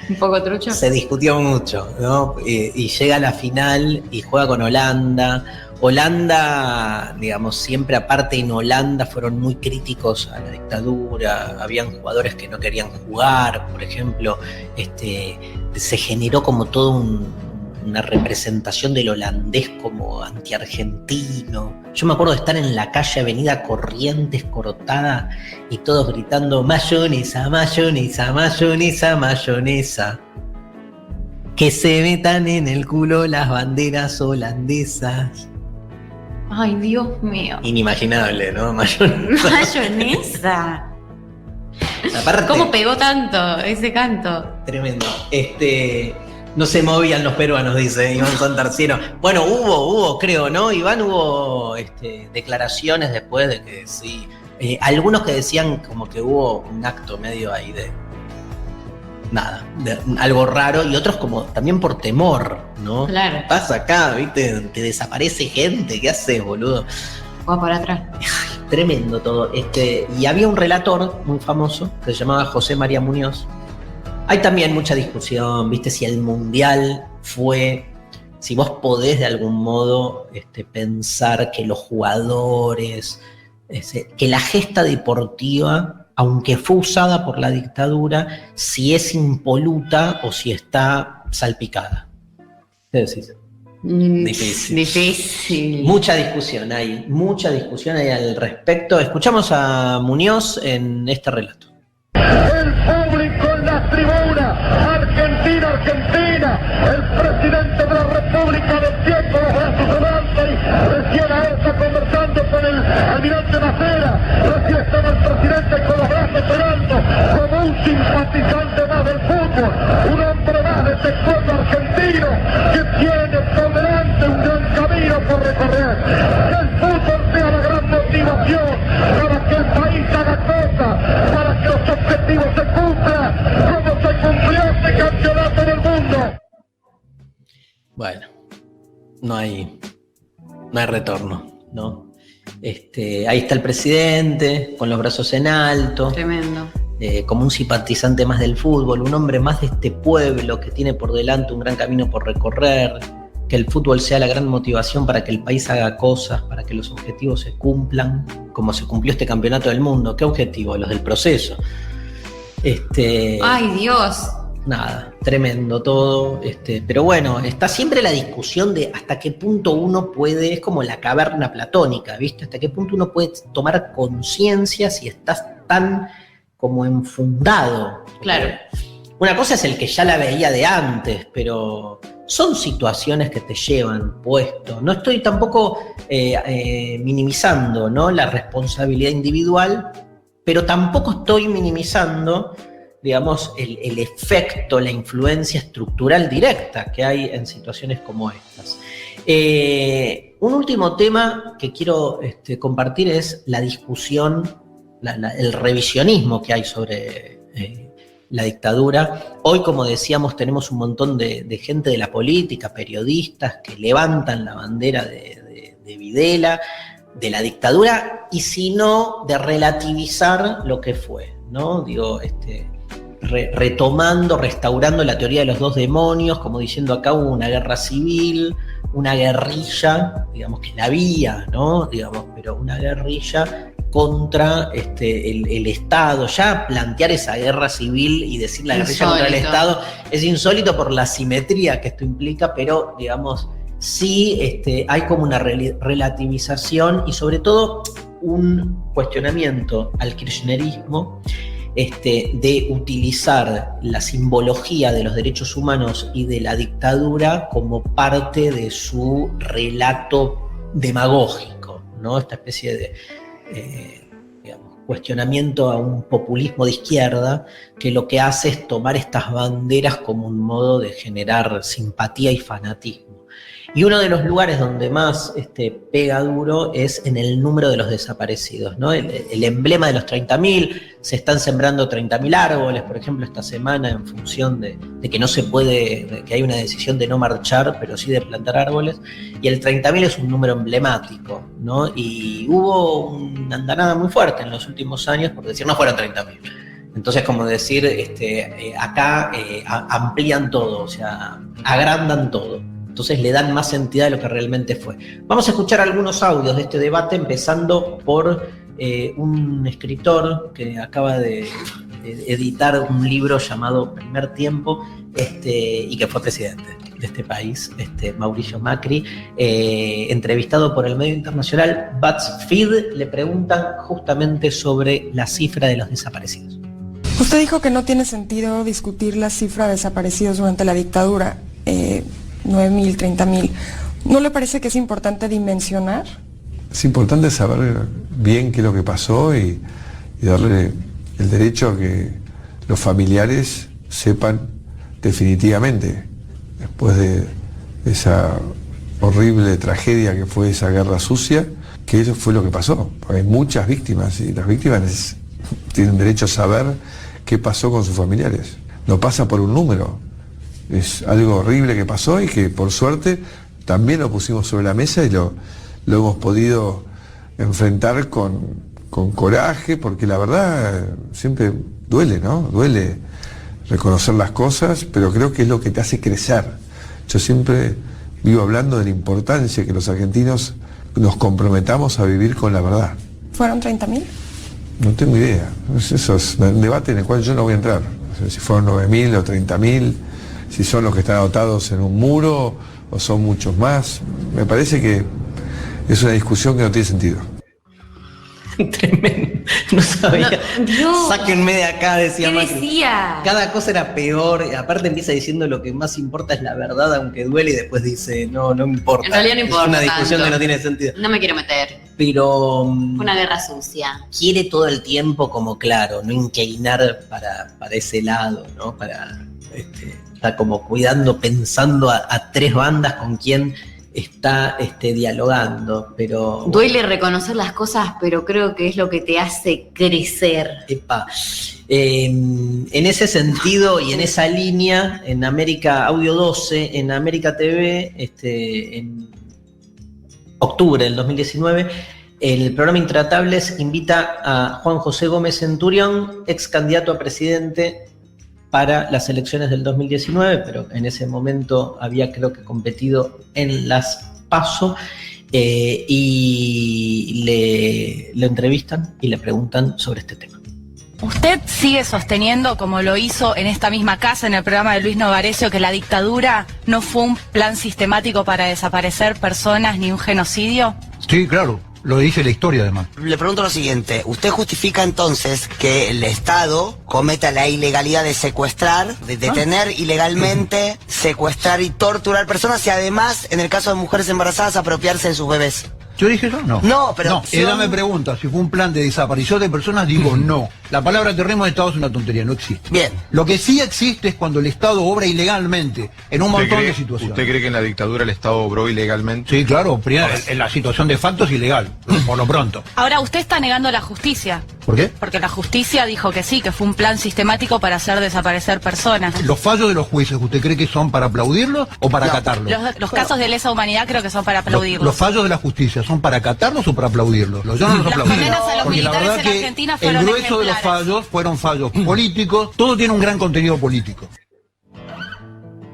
Un poco trucho. Se discutió mucho, ¿no? Y llega a la final y juega con Holanda. Holanda, digamos, siempre aparte en Holanda fueron muy críticos a la dictadura, habían jugadores que no querían jugar, por ejemplo, se generó como todo una representación del holandés como antiargentino. Yo me acuerdo de estar en la calle Avenida Corrientes, Cortada, y todos gritando mayonesa, mayonesa, mayonesa, mayonesa. Que se metan en el culo las banderas holandesas. Ay, Dios mío. Inimaginable, ¿no? Mayonesa. Mayonesa. Aparte, ¿Cómo pegó tanto ese canto? tremendo. No se movían los peruanos, dice Iván Santarciero. Bueno, hubo, creo, ¿no? Iván, hubo declaraciones después de que sí. Algunos que decían como que hubo un acto medio ahí de algo raro, y otros como también por temor, ¿no? Claro. ¿Qué pasa acá? ¿Viste? Que desaparece gente, ¿qué haces, boludo? Juega por atrás. Tremendo todo. Y había un relator muy famoso que se llamaba José María Muñoz. Hay también mucha discusión, ¿viste? Si el Mundial fue, si vos podés de algún modo pensar que los jugadores, que la gesta deportiva, aunque fue usada por la dictadura, si es impoluta o si está salpicada. ¿Qué decís? Difícil. Mucha discusión hay al respecto. Escuchamos a Muñoz en este relato. El público en las tribunas, Argentina, Argentina, el presidente de la República de tiempo, los brazos delante, y recién ahora está conversando con el almirante Macera, recién estaba el presidente con los brazos delante, como un simpatizante más del fútbol, un hombre más de este pueblo argentino, que tiene por delante un gran camino por recorrer. Que el fútbol sea la gran motivación para que el país haga cosas, para que los objetivos se cumplan, como se cumplió este campeonato del mundo. Bueno, no hay retorno, ¿no? Ahí está el presidente, con los brazos en alto. Tremendo. Como un simpatizante más del fútbol, un hombre más de este pueblo que tiene por delante un gran camino por recorrer, que el fútbol sea la gran motivación para que el país haga cosas, para que los objetivos se cumplan, como se cumplió este campeonato del mundo. ¿Qué objetivo? Los del proceso. Ay, Dios. Nada, tremendo todo. Pero bueno, está siempre la discusión de hasta qué punto uno puede, es como la caverna platónica, ¿viste? Hasta qué punto uno puede tomar conciencia si estás tan como enfundado. Claro. Una cosa es el que ya la veía de antes, pero son situaciones que te llevan puesto. No estoy tampoco minimizando, ¿no?, la responsabilidad individual, pero tampoco estoy minimizando, digamos, el efecto, la influencia estructural directa que hay en situaciones como estas. Un último tema que quiero compartir es la discusión, el revisionismo que hay sobre la dictadura. Hoy, como decíamos, tenemos un montón de gente de la política, periodistas, que levantan la bandera de Videla, de la dictadura, y si no, de relativizar lo que fue, ¿no? Digo, retomando, restaurando la teoría de los dos demonios, como diciendo acá hubo una guerra civil, una guerrilla, digamos que la había, ¿no? Digamos, pero una guerrilla contra el Estado. Ya plantear esa guerra civil y decir la guerrilla contra el Estado es insólito por la simetría que esto implica, pero digamos, sí hay como una relativización y sobre todo un cuestionamiento al kirchnerismo de utilizar la simbología de los derechos humanos y de la dictadura como parte de su relato demagógico, ¿no? Esta especie de digamos, cuestionamiento a un populismo de izquierda que lo que hace es tomar estas banderas como un modo de generar simpatía y fanatismo. Y uno de los lugares donde más pega duro es en el número de los desaparecidos, ¿no? El emblema de los 30.000, se están sembrando 30.000 árboles, por ejemplo, esta semana, en función de que no se puede, de que hay una decisión de no marchar, pero sí de plantar árboles, y el 30.000 es un número emblemático, ¿no? Y hubo una andanada muy fuerte en los últimos años por decir, no fueron 30.000. Entonces, como decir, acá amplían todo, o sea, agrandan todo. Entonces le dan más entidad de lo que realmente fue. Vamos a escuchar algunos audios de este debate, empezando por un escritor que acaba de editar un libro llamado Primer Tiempo, y que fue presidente de este país, Mauricio Macri, entrevistado por el medio internacional BuzzFeed. Le preguntan justamente sobre la cifra de los desaparecidos. Usted dijo que no tiene sentido discutir la cifra de desaparecidos durante la dictadura, 9.000, 30.000. ¿No le parece que es importante dimensionar? Es importante saber bien qué es lo que pasó y darle el derecho a que los familiares sepan definitivamente, después de esa horrible tragedia que fue esa guerra sucia, que eso fue lo que pasó. Porque hay muchas víctimas y las víctimas tienen derecho a saber qué pasó con sus familiares. No pasa por un número. Es algo horrible que pasó y que por suerte también lo pusimos sobre la mesa y lo hemos podido enfrentar con coraje, porque la verdad siempre duele, ¿no? Duele reconocer las cosas, pero creo que es lo que te hace crecer. Yo siempre vivo hablando de la importancia que los argentinos nos comprometamos a vivir con la verdad. ¿Fueron 30.000? No tengo idea. Eso es un debate en el cual yo no voy a entrar. O sea, si fueron 9.000 o 30.000, si son los que están anotados en un muro o son muchos más. Me parece que es una discusión que no tiene sentido. Tremendo. No sabía. No. Sáquenme de acá, decía ¿Qué Macri. decía? Cada cosa era peor. Aparte empieza diciendo lo que más importa es la verdad, aunque duele, y después dice, no importa. En realidad no importa. Es una discusión tanto. que no tiene sentido. No me quiero meter. Pero Una guerra sucia. quiere todo el tiempo, como claro, no inclinar para ese lado, ¿no? Está como cuidando, pensando a tres bandas con quien está dialogando, pero... Duele reconocer las cosas, pero creo que es lo que te hace crecer. Epa. En ese sentido y en esa línea, en América Audio 12, en América TV, en octubre del 2019, el programa Intratables invita a Juan José Gómez Centurión, ex candidato a presidente para las elecciones del 2019, pero en ese momento había, creo que, competido en las PASO, y lo entrevistan y le preguntan sobre este tema. ¿Usted sigue sosteniendo, como lo hizo en esta misma casa, en el programa de Luis Novarecio, que la dictadura no fue un plan sistemático para desaparecer personas ni un genocidio? Sí, claro. Lo dice la historia, además. Le pregunto lo siguiente, ¿usted justifica entonces que el Estado cometa la ilegalidad de secuestrar, de detener ilegalmente, secuestrar y torturar personas y además, en el caso de mujeres embarazadas, apropiarse de sus bebés? ¿Yo dije eso? No. No, pero... No, ella me pregunta si fue un plan de desaparición de personas, digo no. La palabra terrorismo de Estado es una tontería, no existe. Bien. Lo que sí existe es cuando el Estado obra ilegalmente en un montón de situaciones. ¿Usted cree que en la dictadura el Estado obró ilegalmente? Sí, claro, en la situación de facto es ilegal, por lo pronto. Ahora, usted está negando la justicia. ¿Por qué? Porque la justicia dijo que sí, que fue un plan sistemático para hacer desaparecer personas. ¿Los fallos de los jueces, usted cree que son para aplaudirlos o para acatarlos? Los casos de lesa humanidad creo que son para aplaudirlos. Los fallos de la justicia, ¿son para acatarlos o para aplaudirlos? Yo no los aplaudo. Las condenas a los Porque la militares verdad en que Argentina el fueron grueso de los fallos fueron fallos políticos. Todo tiene un gran contenido político.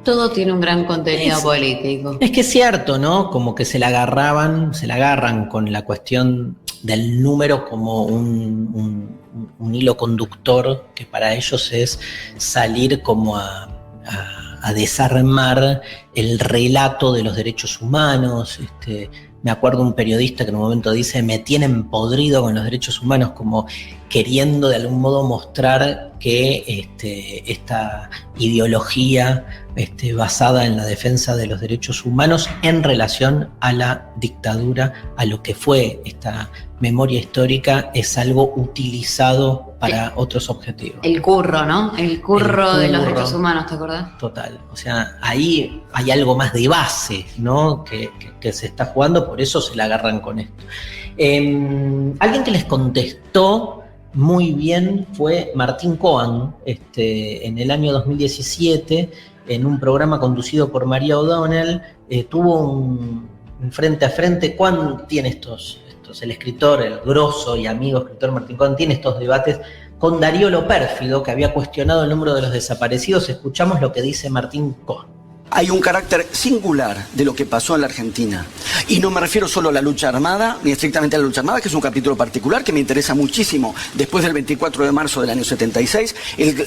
Todo tiene un gran contenido político. Es que es cierto, ¿no? Como que se la agarran con la cuestión del número como un hilo conductor, que para ellos es salir como a desarmar el relato de los derechos humanos. Me acuerdo un periodista que en un momento dice, me tienen podrido con los derechos humanos, como queriendo de algún modo mostrar que esta ideología basada en la defensa de los derechos humanos en relación a la dictadura, a lo que fue esta memoria histórica, es algo utilizado para otros objetivos. El curro, ¿no? El curro de los derechos humanos, ¿te acordás? Total. O sea, ahí hay algo más de base, ¿no? Que se está jugando, por eso se la agarran con esto. Alguien que les contestó muy bien fue Martín Cohen, en el año 2017, en un programa conducido por María O'Donnell, tuvo un frente a frente. ¿Cuándo tiene estos? El escritor, el grosso y amigo escritor Martín Cohen, tiene estos debates con Darío Lo Pérfido, que había cuestionado el número de los desaparecidos. Escuchamos lo que dice Martín Cohen. Hay un carácter singular de lo que pasó en la Argentina. Y no me refiero solo a la lucha armada, ni estrictamente a la lucha armada, que es un capítulo particular que me interesa muchísimo. Después del 24 de marzo del año 76,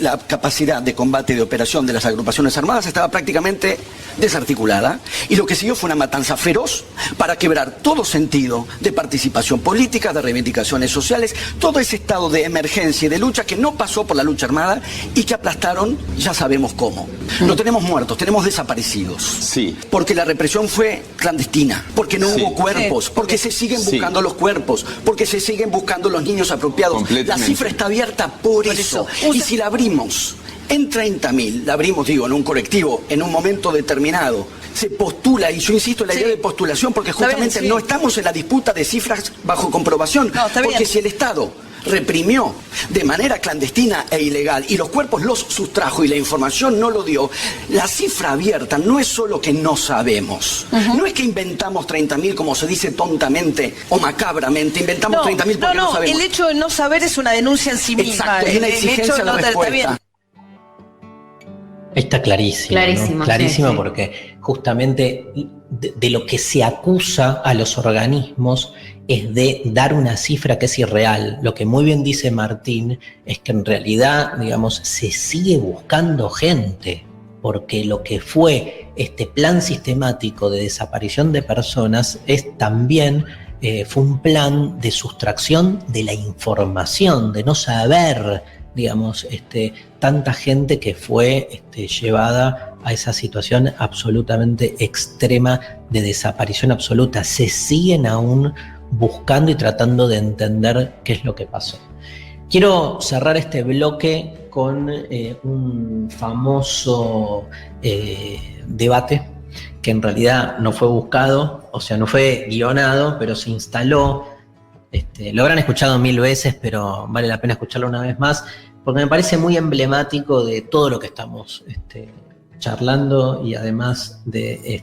la capacidad de combate y de operación de las agrupaciones armadas estaba prácticamente desarticulada. Y lo que siguió fue una matanza feroz para quebrar todo sentido de participación política, de reivindicaciones sociales, todo ese estado de emergencia y de lucha que no pasó por la lucha armada y que aplastaron, ya sabemos cómo. No tenemos muertos, tenemos desaparecidos. Sí. Porque la represión fue clandestina, porque no hubo cuerpos, porque se siguen buscando los cuerpos, porque se siguen buscando los niños apropiados. La cifra está abierta por eso. Y si la abrimos en 30.000, la abrimos, digo, en un colectivo, en un momento determinado, se postula, y yo insisto en la idea de postulación, porque justamente no estamos en la disputa de cifras bajo comprobación, porque si el Estado reprimió de manera clandestina e ilegal y los cuerpos los sustrajo y la información no lo dio, la cifra abierta no es solo que no sabemos, no es que inventamos 30.000 como se dice tontamente o macabramente, inventamos 30.000 porque no sabemos. El hecho de no saber es una denuncia en sí misma. Exacto, es una exigencia de respuesta. Está clarísimo. Clarísimo, clarísimo, sí. Porque justamente de lo que se acusa a los organismos es de dar una cifra que es irreal. Lo que muy bien dice Martín es que en realidad, digamos, se sigue buscando gente, porque lo que fue este plan sistemático de desaparición de personas es también fue un plan de sustracción de la información, de no saber, digamos, tanta gente que fue llevada a esa situación absolutamente extrema de desaparición absoluta. Se siguen aún buscando y tratando de entender qué es lo que pasó. Quiero cerrar este bloque con un famoso debate que en realidad no fue buscado, o sea, no fue guionado, pero se instaló. Lo habrán escuchado 1000 veces, pero vale la pena escucharlo una vez más, porque me parece muy emblemático de todo lo que estamos charlando y además de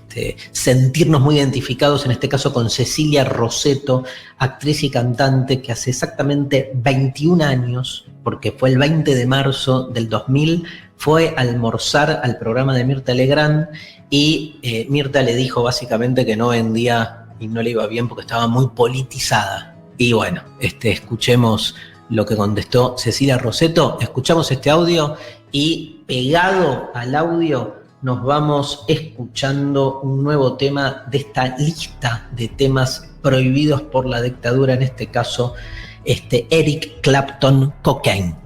sentirnos muy identificados, en este caso con Cecilia Roseto, actriz y cantante que hace exactamente 21 años, porque fue el 20 de marzo del 2000, fue a almorzar al programa de Mirta Legrand y Mirta le dijo básicamente que no vendía y no le iba bien porque estaba muy politizada. Y bueno, escuchemos lo que contestó Cecilia Roseto, escuchamos este audio y pegado al audio nos vamos escuchando un nuevo tema de esta lista de temas prohibidos por la dictadura, en este caso Eric Clapton, Cocaine.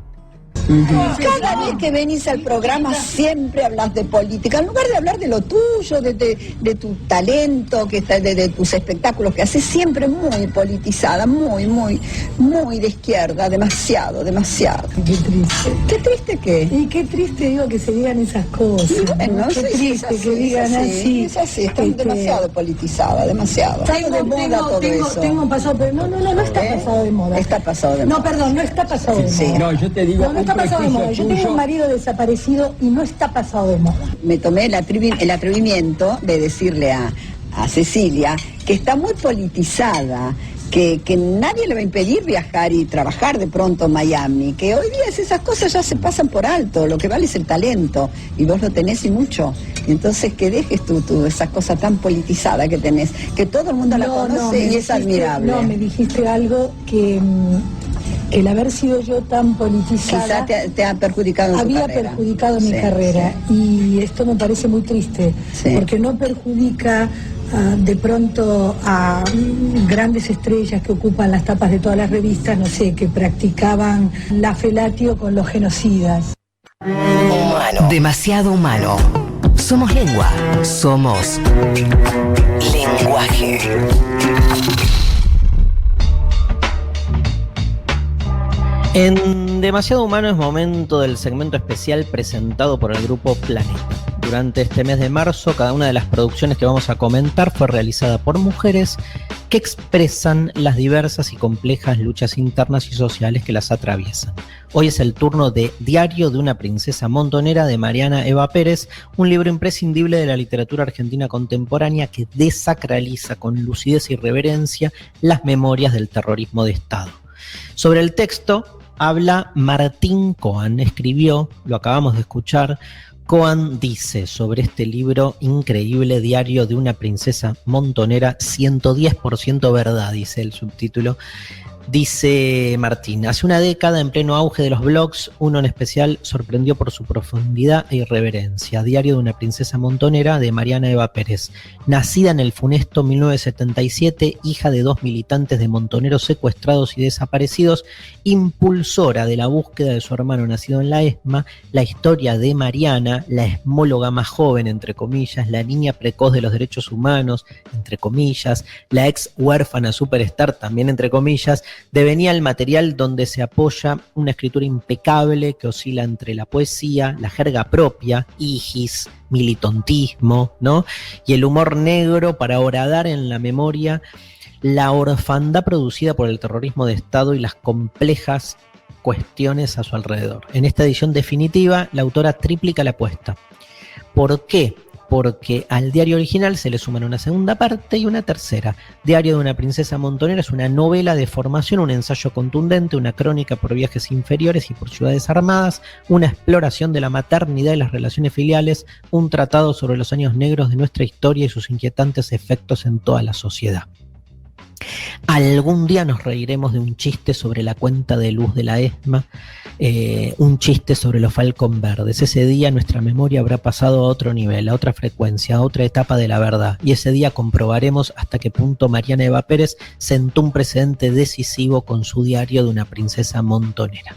Cada vez que venís al programa siempre hablas de política, en lugar de hablar de lo tuyo, de tu talento, de tus espectáculos que haces, siempre muy politizada, muy de izquierda, demasiado. Qué triste. ¿Qué triste qué? Y qué triste, digo, que se digan esas cosas. Bueno, qué triste así, que digan así. Es así, están demasiado politizada, demasiado. Tengo un pasado, pero no está pasado de moda. Está pasado de moda. No, perdón, no está pasado de moda. No, yo te digo. No está pasado de moda. Yo tengo un marido desaparecido y no está pasado de moda. Me tomé el atrevimiento de decirle a Cecilia que está muy politizada, que nadie le va a impedir viajar y trabajar de pronto en Miami, que hoy día esas cosas ya se pasan por alto, lo que vale es el talento, y vos lo tenés y mucho. Entonces que dejes tú esa cosa tan politizada que tenés, que todo el mundo la conoce y es admirable. No, me dijiste algo que el haber sido yo tan politizada quizá te ha perjudicado en había tu carrera. Perjudicado mi carrera, y esto me parece muy triste, porque no perjudica de pronto a grandes estrellas que ocupan las tapas de todas las revistas, no sé, que practicaban la felatio con los genocidas. Humano. Demasiado humano. Somos lengua. Somos lenguaje. En Demasiado Humano es momento del segmento especial presentado por el grupo Planeta. Durante este mes de marzo, cada una de las producciones que vamos a comentar fue realizada por mujeres que expresan las diversas y complejas luchas internas y sociales que las atraviesan. Hoy es el turno de Diario de una princesa montonera de Mariana Eva Pérez, un libro imprescindible de la literatura argentina contemporánea que desacraliza con lucidez y reverencia las memorias del terrorismo de Estado. Sobre el texto habla Martín Coan, escribió, lo acabamos de escuchar. Coan dice sobre este libro increíble, Diario de una princesa montonera, 110% verdad, dice el subtítulo. Dice Martín, hace una década, en pleno auge de los blogs, uno en especial sorprendió por su profundidad e irreverencia. Diario de una princesa montonera de Mariana Eva Pérez. Nacida en el funesto 1977, hija de 2 militantes de montoneros secuestrados y desaparecidos, impulsora de la búsqueda de su hermano nacido en la ESMA, la historia de Mariana, la esmóloga más joven, entre comillas, la niña precoz de los derechos humanos, entre comillas, la ex huérfana superstar, también entre comillas, devenía el material donde se apoya una escritura impecable que oscila entre la poesía, la jerga propia, higis, militontismo, ¿no? Y el humor negro para horadar en la memoria la orfandad producida por el terrorismo de Estado y las complejas cuestiones a su alrededor. En esta edición definitiva, la autora triplica la apuesta. ¿Por qué? Porque al diario original se le suman una segunda parte y una tercera. Diario de una princesa montonera es una novela de formación, un ensayo contundente, una crónica por viajes inferiores y por ciudades armadas, una exploración de la maternidad y las relaciones filiales, un tratado sobre los años negros de nuestra historia y sus inquietantes efectos en toda la sociedad. Algún día nos reiremos de un chiste sobre la cuenta de luz de la ESMA, un chiste sobre los Falcon Verdes. Ese día nuestra memoria habrá pasado a otro nivel, a otra frecuencia, a otra etapa de la verdad. Y ese día comprobaremos hasta qué punto Mariana Eva Pérez sentó un precedente decisivo con su Diario de una princesa montonera.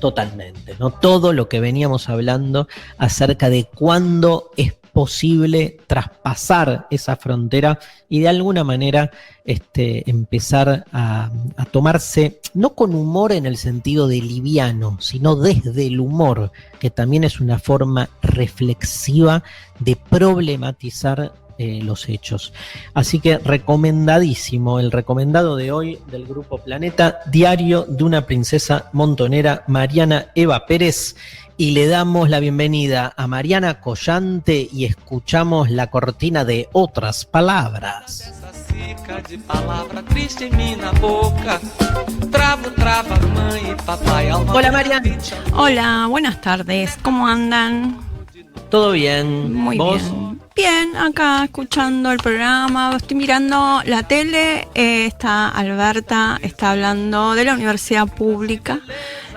Totalmente, ¿no? Todo lo que veníamos hablando acerca de cuándo es posible traspasar esa frontera y de alguna manera empezar a tomarse, no con humor en el sentido de liviano, sino desde el humor, que también es una forma reflexiva de problematizar los hechos. Así que recomendadísimo, el recomendado de hoy del Grupo Planeta, Diario de una princesa montonera, Mariana Eva Pérez. Y le damos la bienvenida a Mariana Collante y escuchamos la cortina de Otras Palabras. Hola Mariana. Hola, buenas tardes. ¿Cómo andan? Todo bien. Muy ¿Vos? bien. Bien, acá escuchando el programa, estoy mirando la tele, está Alberta, está hablando de la universidad pública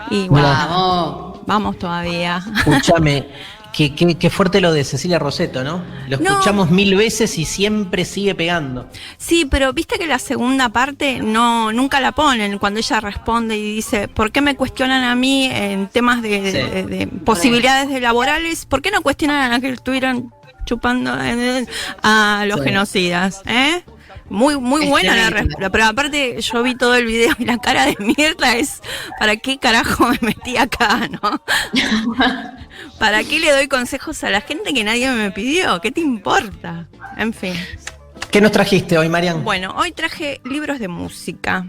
y bueno, vamos todavía. Escúchame, qué fuerte lo de Cecilia Rosetto, ¿no? Lo escuchamos 1000 veces y siempre sigue pegando. Sí, pero viste que la segunda parte nunca la ponen, cuando ella responde y dice, ¿por qué me cuestionan a mí en temas de posibilidades laborales? ¿Por qué no cuestionan a la que estuvieron chupando a los genocidas? Muy buena la respuesta, pero aparte yo vi todo el video y la cara de mierda es, ¿para qué carajo me metí acá, no? ¿Para qué le doy consejos a la gente que nadie me pidió? ¿Qué te importa? En fin. ¿Qué nos trajiste hoy, Marian? Bueno, hoy traje libros de música.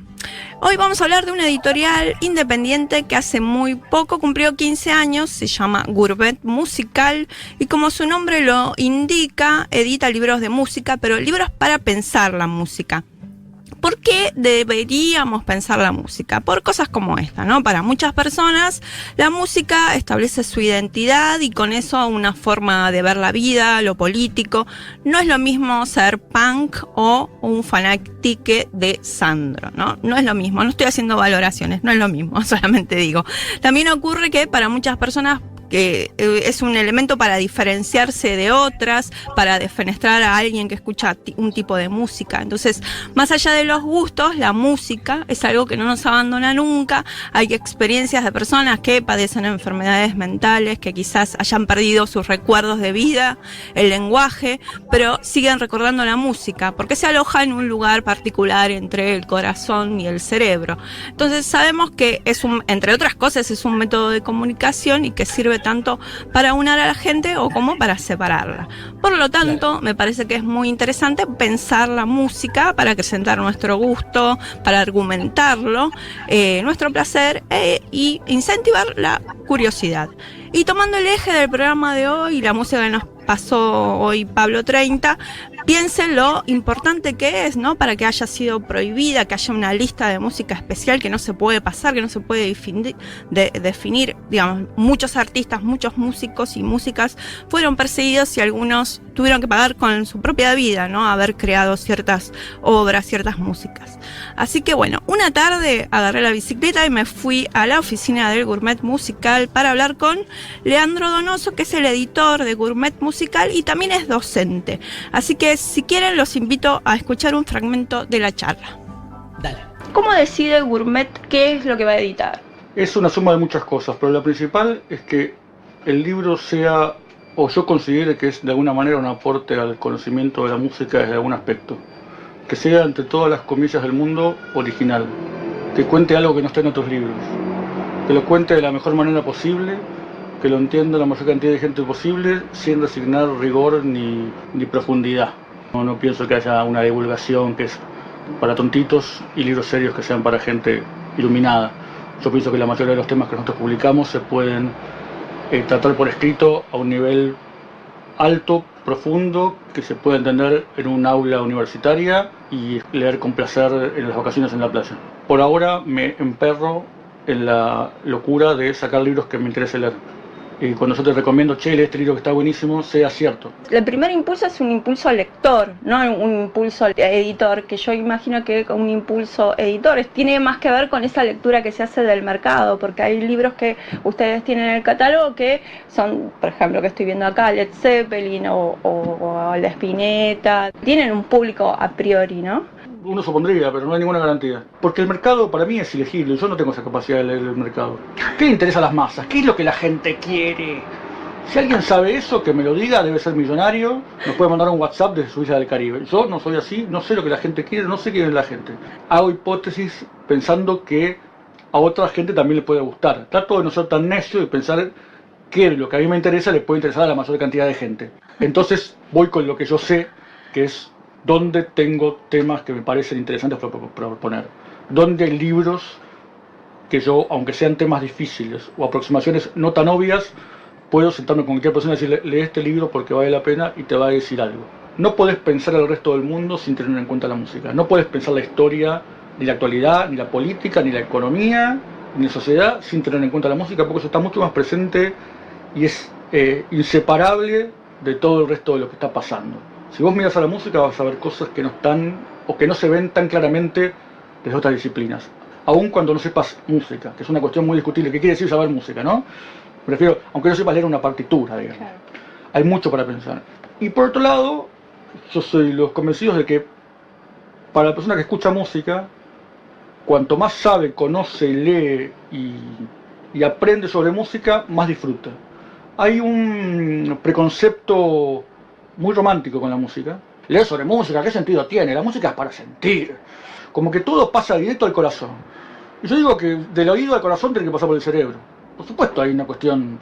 Hoy vamos a hablar de una editorial independiente que hace muy poco cumplió 15 años, se llama Gurbet Musical y como su nombre lo indica, edita libros de música, pero libros para pensar la música. ¿Por qué deberíamos pensar la música? Por cosas como esta, ¿no? Para muchas personas la música establece su identidad y con eso una forma de ver la vida, lo político. No es lo mismo ser punk o un fanático de Sandro, ¿no? No es lo mismo, no estoy haciendo valoraciones, no es lo mismo, solamente digo. También ocurre que para muchas personas que es un elemento para diferenciarse de otras, para defenestrar a alguien que escucha un tipo de música. Entonces, más allá de los gustos, la música es algo que no nos abandona nunca. Hay experiencias de personas que padecen enfermedades mentales, que quizás hayan perdido sus recuerdos de vida, el lenguaje, pero siguen recordando la música, porque se aloja en un lugar particular entre el corazón y el cerebro. Entonces sabemos que entre otras cosas, es un método de comunicación y que sirve tanto para unir a la gente o como para separarla. Por lo tanto, me parece que es muy interesante pensar la música para acrecentar nuestro gusto, para argumentarlo, nuestro placer y incentivar la curiosidad. Y tomando el eje del programa de hoy, la música que nos pasó hoy Pablo 30, piensen lo importante que es, ¿no? Para que haya sido prohibida, que haya una lista de música especial que no se puede pasar, que no se puede definir, digamos, muchos artistas, muchos músicos y músicas fueron perseguidos y algunos tuvieron que pagar con su propia vida, ¿no? Haber creado ciertas obras, ciertas músicas. Así que bueno, una tarde agarré la bicicleta y me fui a la oficina del Gourmet Musical para hablar con Leandro Donoso, que es el editor de Gourmet Musical y también es docente. Así que si quieren los invito a escuchar un fragmento de la charla. Dale. ¿Cómo decide Gourmet qué es lo que va a editar? Es una suma de muchas cosas, pero la principal es que el libro sea, o yo considere que es de alguna manera un aporte al conocimiento de la música desde algún aspecto. Que sea, entre todas las comillas del mundo, original. Que cuente algo que no está en otros libros. Que lo cuente de la mejor manera posible, que lo entienda la mayor cantidad de gente posible, sin resignar rigor ni profundidad. No pienso que haya una divulgación que es para tontitos y libros serios que sean para gente iluminada. Yo pienso que la mayoría de los temas que nosotros publicamos se pueden tratar por escrito a un nivel alto, profundo, que se puede entender en un aula universitaria y leer con placer en las vacaciones en la playa. Por ahora me emperro en la locura de sacar libros que me interese leer. Y cuando yo te recomiendo, lee este libro que está buenísimo, sea cierto. El primer impulso es un impulso lector, no un impulso editor, que yo imagino que un impulso editor tiene más que ver con esa lectura que se hace del mercado, porque hay libros que ustedes tienen en el catálogo que son, por ejemplo, que estoy viendo acá, Led Zeppelin o La Spinetta, tienen un público a priori, ¿no? Uno supondría, pero no hay ninguna garantía. Porque el mercado para mí es ilegible, yo no tengo esa capacidad de leer el mercado. ¿Qué le interesa a las masas? ¿Qué es lo que la gente quiere? Si alguien sabe eso, que me lo diga, debe ser millonario, nos puede mandar un WhatsApp desde su isla del Caribe. Yo no soy así, no sé lo que la gente quiere, no sé quién es la gente. Hago hipótesis pensando que a otra gente también le puede gustar. Trato de no ser tan necio y pensar que lo que a mí me interesa le puede interesar a la mayor cantidad de gente. Entonces voy con lo que yo sé, que es dónde tengo temas que me parecen interesantes para proponer, dónde hay libros que yo, aunque sean temas difíciles o aproximaciones no tan obvias, puedo sentarme con cualquier persona y decirle, lee este libro porque vale la pena y te va a decir algo. No podés pensar el resto del mundo sin tener en cuenta la música, no podés pensar la historia, ni la actualidad, ni la política, ni la economía, ni la sociedad sin tener en cuenta la música, porque eso está mucho más presente y es inseparable de todo el resto de lo que está pasando. Si vos miras a la música vas a ver cosas que no están o que no se ven tan claramente desde otras disciplinas. Aun cuando no sepas música, que es una cuestión muy discutible. ¿Qué quiere decir saber música, no? Me refiero, aunque no sepas leer una partitura, digamos. Claro. Hay mucho para pensar. Y por otro lado, yo soy los convencidos de que para la persona que escucha música, cuanto más sabe, conoce, lee y aprende sobre música, más disfruta. Hay un preconcepto muy romántico con la música. Leer sobre música, ¿qué sentido tiene? La música es para sentir. Como que todo pasa directo al corazón. Y yo digo que del oído al corazón tiene que pasar por el cerebro. Por supuesto hay una cuestión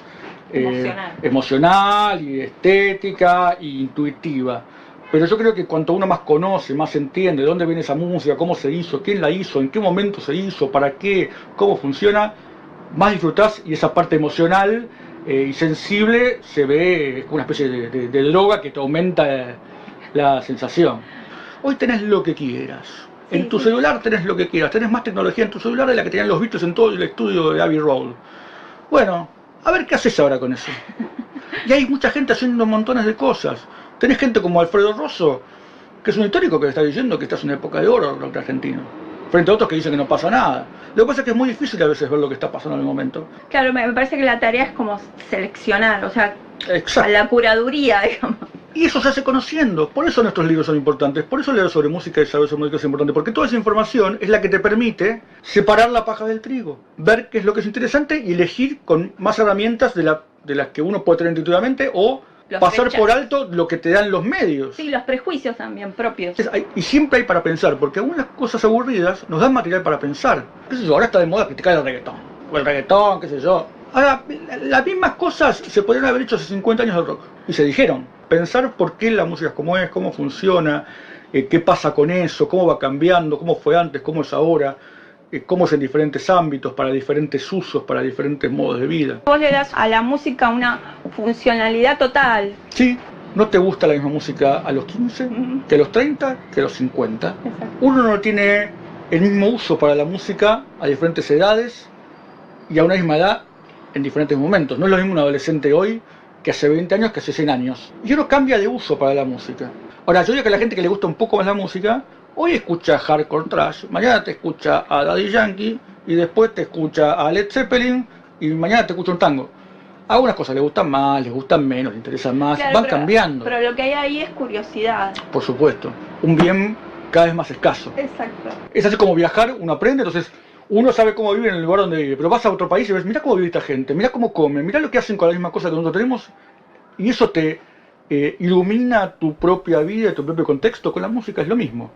emocional y estética e intuitiva. Pero yo creo que cuanto uno más conoce, más entiende de dónde viene esa música, cómo se hizo, quién la hizo, en qué momento se hizo, para qué, cómo funciona, más disfrutás y esa parte emocional y sensible se ve como una especie de droga que te aumenta la sensación. Hoy tenés lo que quieras. En tu celular tenés lo que quieras. Tenés más tecnología en tu celular de la que tenían los Beatles en todo el estudio de Abbey Road. Bueno, a ver qué haces ahora con eso. Y hay mucha gente haciendo montones de cosas. Tenés gente como Alfredo Rosso, que es un histórico que está diciendo que esta es una época de oro del rock argentino. frente a otros que dicen que no pasa nada. Lo que pasa es que es muy difícil a veces ver lo que está pasando en el momento. Claro, me parece que la tarea es como seleccionar, o sea, Exacto. la curaduría, digamos. Y eso se hace conociendo, por eso nuestros libros son importantes, por eso leer sobre música y saber sobre música es importante, porque toda esa información es la que te permite separar la paja del trigo, ver qué es lo que es interesante y elegir con más herramientas de las que uno puede tener intuitivamente o pasar por alto lo que te dan los medios. Sí, los prejuicios también propios. Y siempre hay para pensar, porque algunas cosas aburridas nos dan material para pensar. ¿Qué sé yo? Ahora está de moda criticar el reggaetón, o el reggaetón, qué sé yo. Ahora, las mismas cosas se podrían haber hecho hace 50 años del rock, y se dijeron. Pensar por qué la música es como es, cómo funciona, qué pasa con eso, cómo va cambiando, cómo fue antes, cómo es ahora, cómo es en diferentes ámbitos, para diferentes usos, para diferentes modos de vida. Vos le das a la música una funcionalidad total. Sí, no te gusta la misma música a los 15, que a los 30, que a los 50. Exacto. Uno no tiene el mismo uso para la música a diferentes edades y a una misma edad en diferentes momentos. No es lo mismo un adolescente hoy que hace 20 años que hace 100 años. Y uno cambia de uso para la música. Ahora, yo digo que la gente que le gusta un poco más la música, hoy escucha hardcore trash, mañana te escucha a Daddy Yankee, y después te escucha a Led Zeppelin, y mañana te escucha un tango. Algunas cosas le gustan más, les gustan menos, les interesan más, Claro, van pero, cambiando. Pero lo que hay ahí es curiosidad. Por supuesto, un bien cada vez más escaso. Exacto. Es así como viajar, uno aprende, entonces uno sabe cómo vive en el lugar donde vive, pero vas a otro país y ves, mira cómo vive esta gente, mira cómo come, mira lo que hacen con la misma cosa que nosotros tenemos, y eso te ilumina tu propia vida, tu propio contexto. Con la música es lo mismo.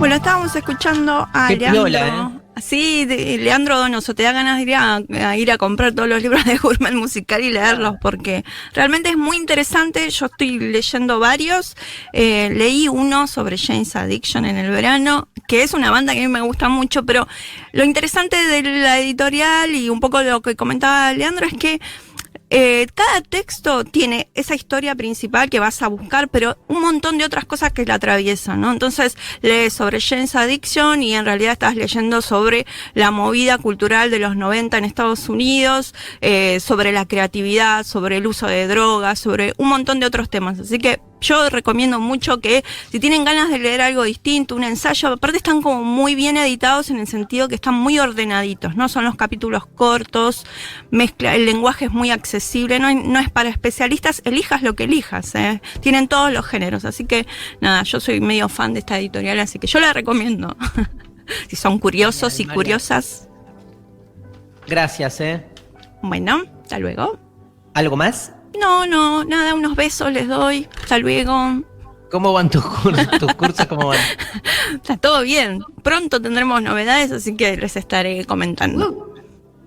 Bueno, estábamos escuchando a Qué Leandro. piola, Sí, Leandro Donoso, te da ganas de ir a comprar todos los libros de Gourmet Musical y leerlos, porque realmente es muy interesante. Yo estoy leyendo varios. Leí uno sobre Jane's Addiction en el verano, que es una banda que a mí me gusta mucho, pero lo interesante de la editorial y un poco lo que comentaba Leandro es que cada texto tiene esa historia principal que vas a buscar, pero un montón de otras cosas que la atraviesan, ¿no? Entonces lees sobre Jane's Addiction y en realidad estás leyendo sobre la movida cultural de los 90 en Estados Unidos, sobre la creatividad, sobre el uso de drogas, sobre un montón de otros temas. Así que yo recomiendo mucho que si tienen ganas de leer algo distinto, un ensayo, aparte están como muy bien editados en el sentido que están muy ordenaditos, ¿no? Son los capítulos cortos, el lenguaje es muy accesible, no es para especialistas, elijas lo que elijas, tienen todos los géneros, así que nada, yo soy medio fan de esta editorial, así que yo la recomiendo. Si son curiosos y curiosas. Gracias, Bueno, hasta luego. ¿Algo más? No, nada, unos besos les doy. Hasta luego. ¿Cómo van tus cursos? ¿Tus cursos cómo van? Está todo bien. Pronto tendremos novedades, así que les estaré comentando.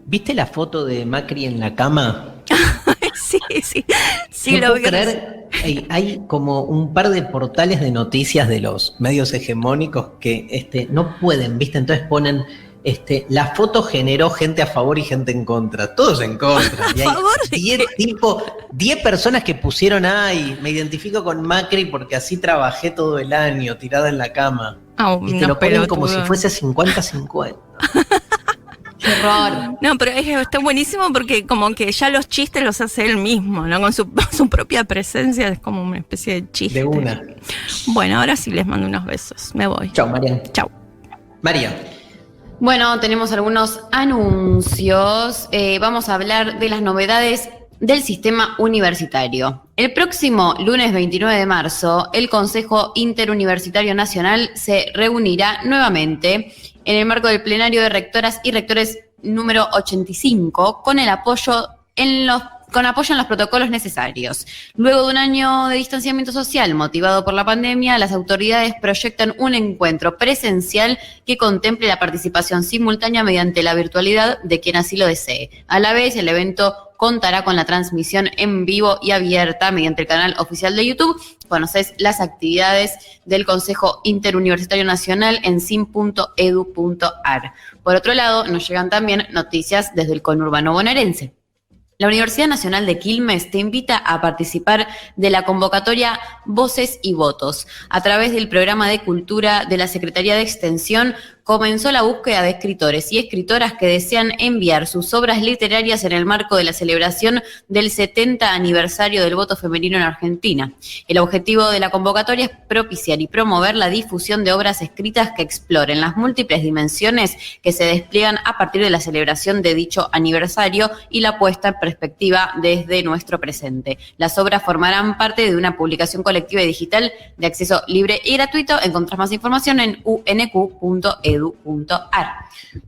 ¿Viste la foto de Macri en la cama? Sí, no lo vi. puedo creer. Hay como un par de portales de noticias de los medios hegemónicos que no pueden, ¿viste? Entonces ponen... la foto generó gente a favor y gente en contra, todos en contra. Y hay 10 personas que pusieron, me identifico con Macri porque así trabajé todo el año, tirada en la cama. Y te lo ponen como si fuese 50-50. Qué horror. No, pero está buenísimo porque como que ya los chistes los hace él mismo, ¿no? Con su propia presencia, es como una especie de chiste. De una. Bueno, ahora sí les mando unos besos. Me voy. Chau, Marian. Chau. María. Bueno, tenemos algunos anuncios. Vamos a hablar de las novedades del sistema universitario. El próximo lunes 29 de marzo, el Consejo Interuniversitario Nacional se reunirá nuevamente en el marco del plenario de rectoras y rectores número 85 con apoyo en los protocolos necesarios. Luego de un año de distanciamiento social motivado por la pandemia, las autoridades proyectan un encuentro presencial que contemple la participación simultánea mediante la virtualidad de quien así lo desee. A la vez, el evento contará con la transmisión en vivo y abierta mediante el canal oficial de YouTube. Conoces las actividades del Consejo Interuniversitario Nacional en sim.edu.ar. Por otro lado, nos llegan también noticias desde el conurbano bonaerense. La Universidad Nacional de Quilmes te invita a participar de la convocatoria Voces y Votos. A través del programa de Cultura de la Secretaría de Extensión comenzó la búsqueda de escritores y escritoras que desean enviar sus obras literarias en el marco de la celebración del 70 aniversario del voto femenino en Argentina. El objetivo de la convocatoria es propiciar y promover la difusión de obras escritas que exploren las múltiples dimensiones que se despliegan a partir de la celebración de dicho aniversario y la puesta en perspectiva desde nuestro presente. Las obras formarán parte de una publicación colectiva y digital de acceso libre y gratuito. Encontrás más información en unq.edu.ar.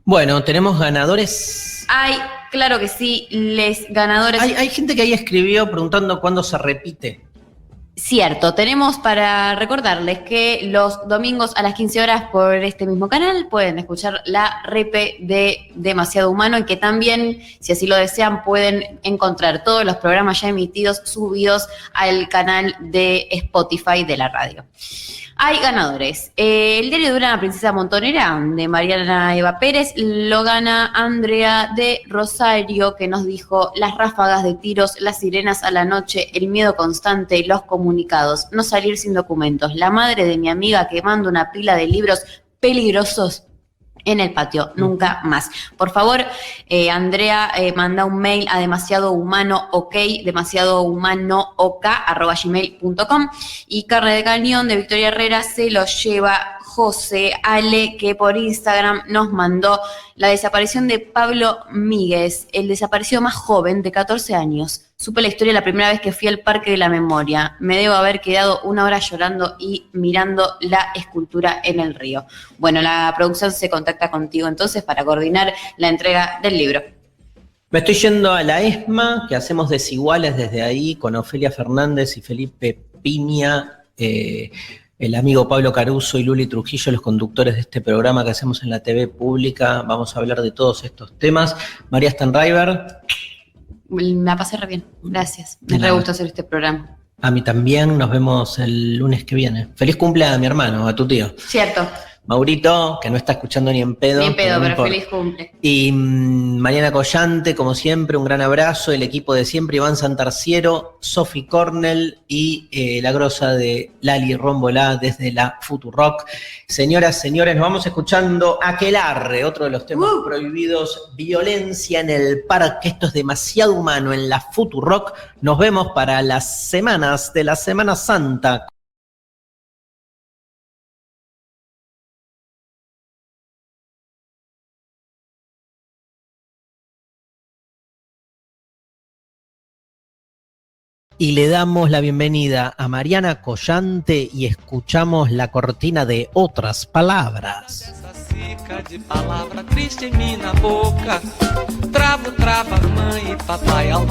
Bueno, tenemos ganadores. Hay, claro que sí, les ganadores. Hay gente que ahí escribió preguntando cuándo se repite. Cierto, tenemos para recordarles que los domingos a las 15 horas por este mismo canal pueden escuchar la repe de Demasiado Humano y que también, si así lo desean, pueden encontrar todos los programas ya emitidos, subidos al canal de Spotify de la radio. Hay ganadores. El diario de una princesa montonera de Mariana Eva Pérez lo gana Andrea de Rosario, que nos dijo: las ráfagas de tiros, las sirenas a la noche, el miedo constante, los comunicados, no salir sin documentos, la madre de mi amiga quemando una pila de libros peligrosos en el patio, nunca más. Por favor, Andrea, manda un mail a demasiadohumanook@gmail.com y Carne de Cañón de Victoria Herrera se lo lleva José Ale, que por Instagram nos mandó la desaparición de Pablo Míguez, el desaparecido más joven de 14 años. Supe la historia la primera vez que fui al Parque de la Memoria. Me debo haber quedado 1 hora llorando y mirando la escultura en el río. Bueno, la producción se contacta contigo entonces para coordinar la entrega del libro. Me estoy yendo a la ESMA, que hacemos Desiguales desde ahí, con Ofelia Fernández y Felipe Piña, el amigo Pablo Caruso y Luli Trujillo, los conductores de este programa que hacemos en la TV pública. Vamos a hablar de todos estos temas. María Stanriver. Me pasé re bien, gracias. Me re gustó hacer este programa. A mí también, nos vemos el lunes que viene. Feliz cumpleaños a mi hermano, a tu tío. Cierto. Maurito, que no está escuchando ni en pedo. Ni en pedo, pero no feliz cumple. Y Mariana Collante, como siempre, un gran abrazo. El equipo de siempre, Iván Santarciero, Sophie Cornell y la grosa de Lali Rombolá desde la Futurock. Señoras, señores, nos vamos escuchando Aquelarre, otro de los temas prohibidos, violencia en el parque. Esto es Demasiado Humano en la Futurock. Nos vemos para las semanas de la Semana Santa. Y le damos la bienvenida a Mariana Collante y escuchamos la cortina de Otras Palabras.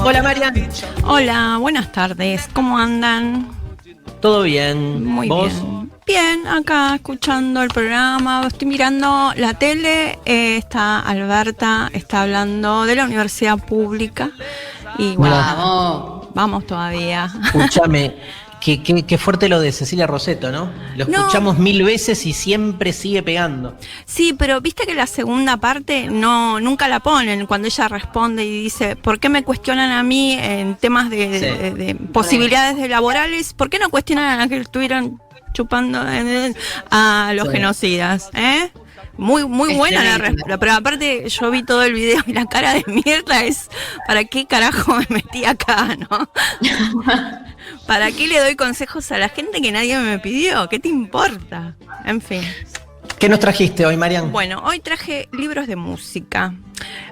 Hola Mariana. Hola, buenas tardes, ¿cómo andan? Todo bien. Muy ¿Vos? bien. Bien, acá escuchando el programa, estoy mirando la tele, está Alberta, está hablando de la universidad pública y bueno, vamos todavía. Escúchame, qué fuerte lo de Cecilia Rosetto, ¿no? Lo escuchamos 1000 veces y siempre sigue pegando. Sí, pero viste que la segunda parte nunca la ponen cuando ella responde y dice, ¿por qué me cuestionan a mí en temas de posibilidades laborales? ¿Por qué no cuestionan a la que estuvieron chupando a los genocidas? Muy buena la respuesta, pero aparte yo vi todo el video y la cara de mierda es, ¿para qué carajo me metí acá, no? ¿Para qué le doy consejos a la gente que nadie me pidió? ¿Qué te importa? En fin. ¿Qué nos trajiste hoy, Marian? Bueno, hoy traje libros de música.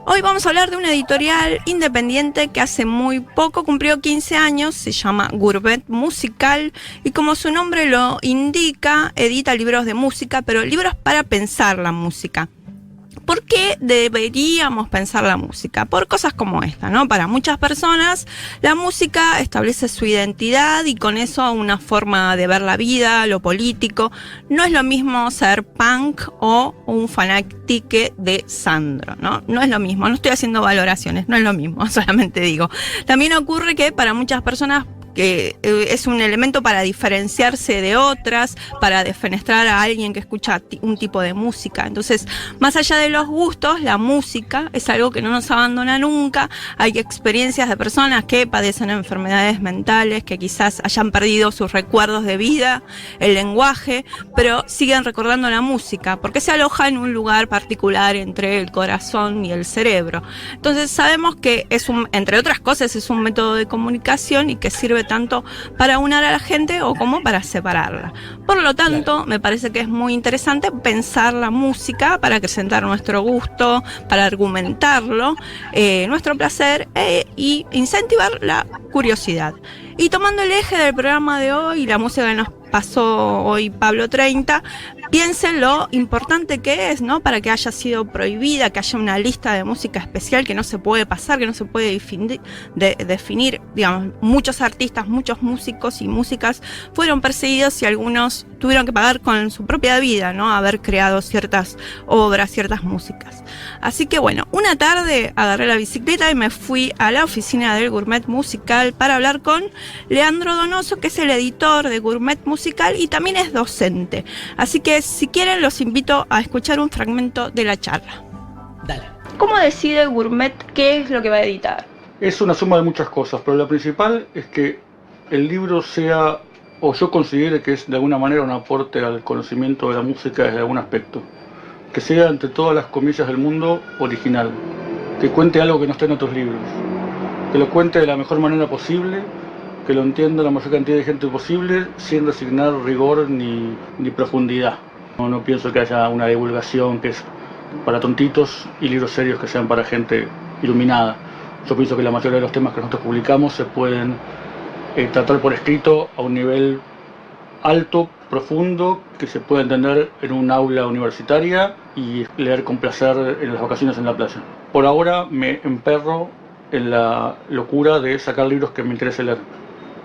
Hoy vamos a hablar de una editorial independiente que hace muy poco cumplió 15 años, se llama Gurbet Musical y como su nombre lo indica, edita libros de música, pero libros para pensar la música. ¿Por qué deberíamos pensar la música? Por cosas como esta, ¿no? Para muchas personas, la música establece su identidad y con eso una forma de ver la vida, lo político. No es lo mismo ser punk o un fanático de Sandro, ¿no? No es lo mismo, no estoy haciendo valoraciones, no es lo mismo, solamente digo. También ocurre que para muchas personas que es un elemento para diferenciarse de otras, para defenestrar a alguien que escucha un tipo de música. Entonces, más allá de los gustos, la música es algo que no nos abandona nunca. Hay experiencias de personas que padecen enfermedades mentales, que quizás hayan perdido sus recuerdos de vida, el lenguaje, pero siguen recordando la música, porque se aloja en un lugar particular entre el corazón y el cerebro. Entonces sabemos que entre otras cosas, es un método de comunicación y que sirve tanto para unir a la gente o como para separarla. Por lo tanto, me parece que es muy interesante pensar la música para acrecentar nuestro gusto, para argumentarlo, nuestro placer y incentivar la curiosidad. Y tomando el eje del programa de hoy, la música que nos pasó hoy Pablo 30, piensen lo importante que es, ¿no? Para que haya sido prohibida, que haya una lista de música especial que no se puede pasar, que no se puede definir. Digamos, muchos artistas, muchos músicos y músicas fueron perseguidos y algunos tuvieron que pagar con su propia vida, ¿no? Haber creado ciertas obras, ciertas músicas. Así que bueno, una tarde agarré la bicicleta y me fui a la oficina del Gourmet Musical para hablar con Leandro Donoso, que es el editor de Gourmet Musical y también es docente. Así que si quieren los invito a escuchar un fragmento de la charla. Dale. ¿Cómo decide Gourmet qué es lo que va a editar? Es una suma de muchas cosas, pero la principal es que el libro sea, o yo considere que es de alguna manera un aporte al conocimiento de la música desde algún aspecto. Que sea, entre todas las comillas del mundo, original. Que cuente algo que no está en otros libros. Que lo cuente de la mejor manera posible, que lo entienda la mayor cantidad de gente posible, sin resignar rigor ni profundidad. No pienso que haya una divulgación que es para tontitos y libros serios que sean para gente iluminada. Yo pienso que la mayoría de los temas que nosotros publicamos se pueden tratar por escrito a un nivel alto, profundo, que se puede entender en un aula universitaria y leer con placer en las vacaciones en la playa. Por ahora me emperro en la locura de sacar libros que me interese leer.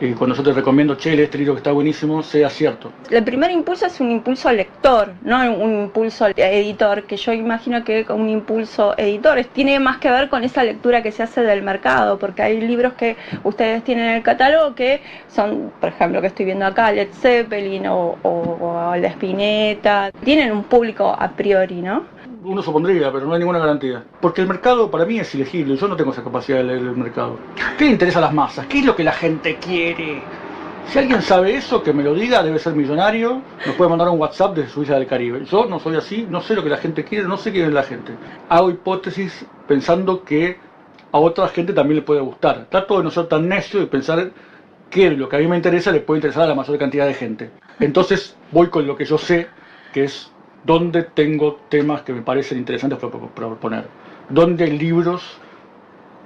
Y cuando yo te recomiendo, lee este libro que está buenísimo, sea cierto. El primer impulso es un impulso lector, no un impulso editor, que yo imagino que un impulso editor tiene más que ver con esa lectura que se hace del mercado, porque hay libros que ustedes tienen en el catálogo que son, por ejemplo, que estoy viendo acá, Led Zeppelin o La Spinetta, tienen un público a priori, ¿no? Uno supondría, pero no hay ninguna garantía. Porque el mercado para mí es ilegible, yo no tengo esa capacidad de leer el mercado. ¿Qué le interesa a las masas? ¿Qué es lo que la gente quiere? Si alguien sabe eso, que me lo diga, debe ser millonario, nos puede mandar un WhatsApp desde su isla del Caribe. Yo no soy así, no sé lo que la gente quiere, no sé quién es la gente. Hago hipótesis pensando que a otra gente también le puede gustar. Trato de no ser tan necio y pensar que lo que a mí me interesa le puede interesar a la mayor cantidad de gente. Entonces voy con lo que yo sé, que es donde tengo temas que me parecen interesantes para proponer, donde hay libros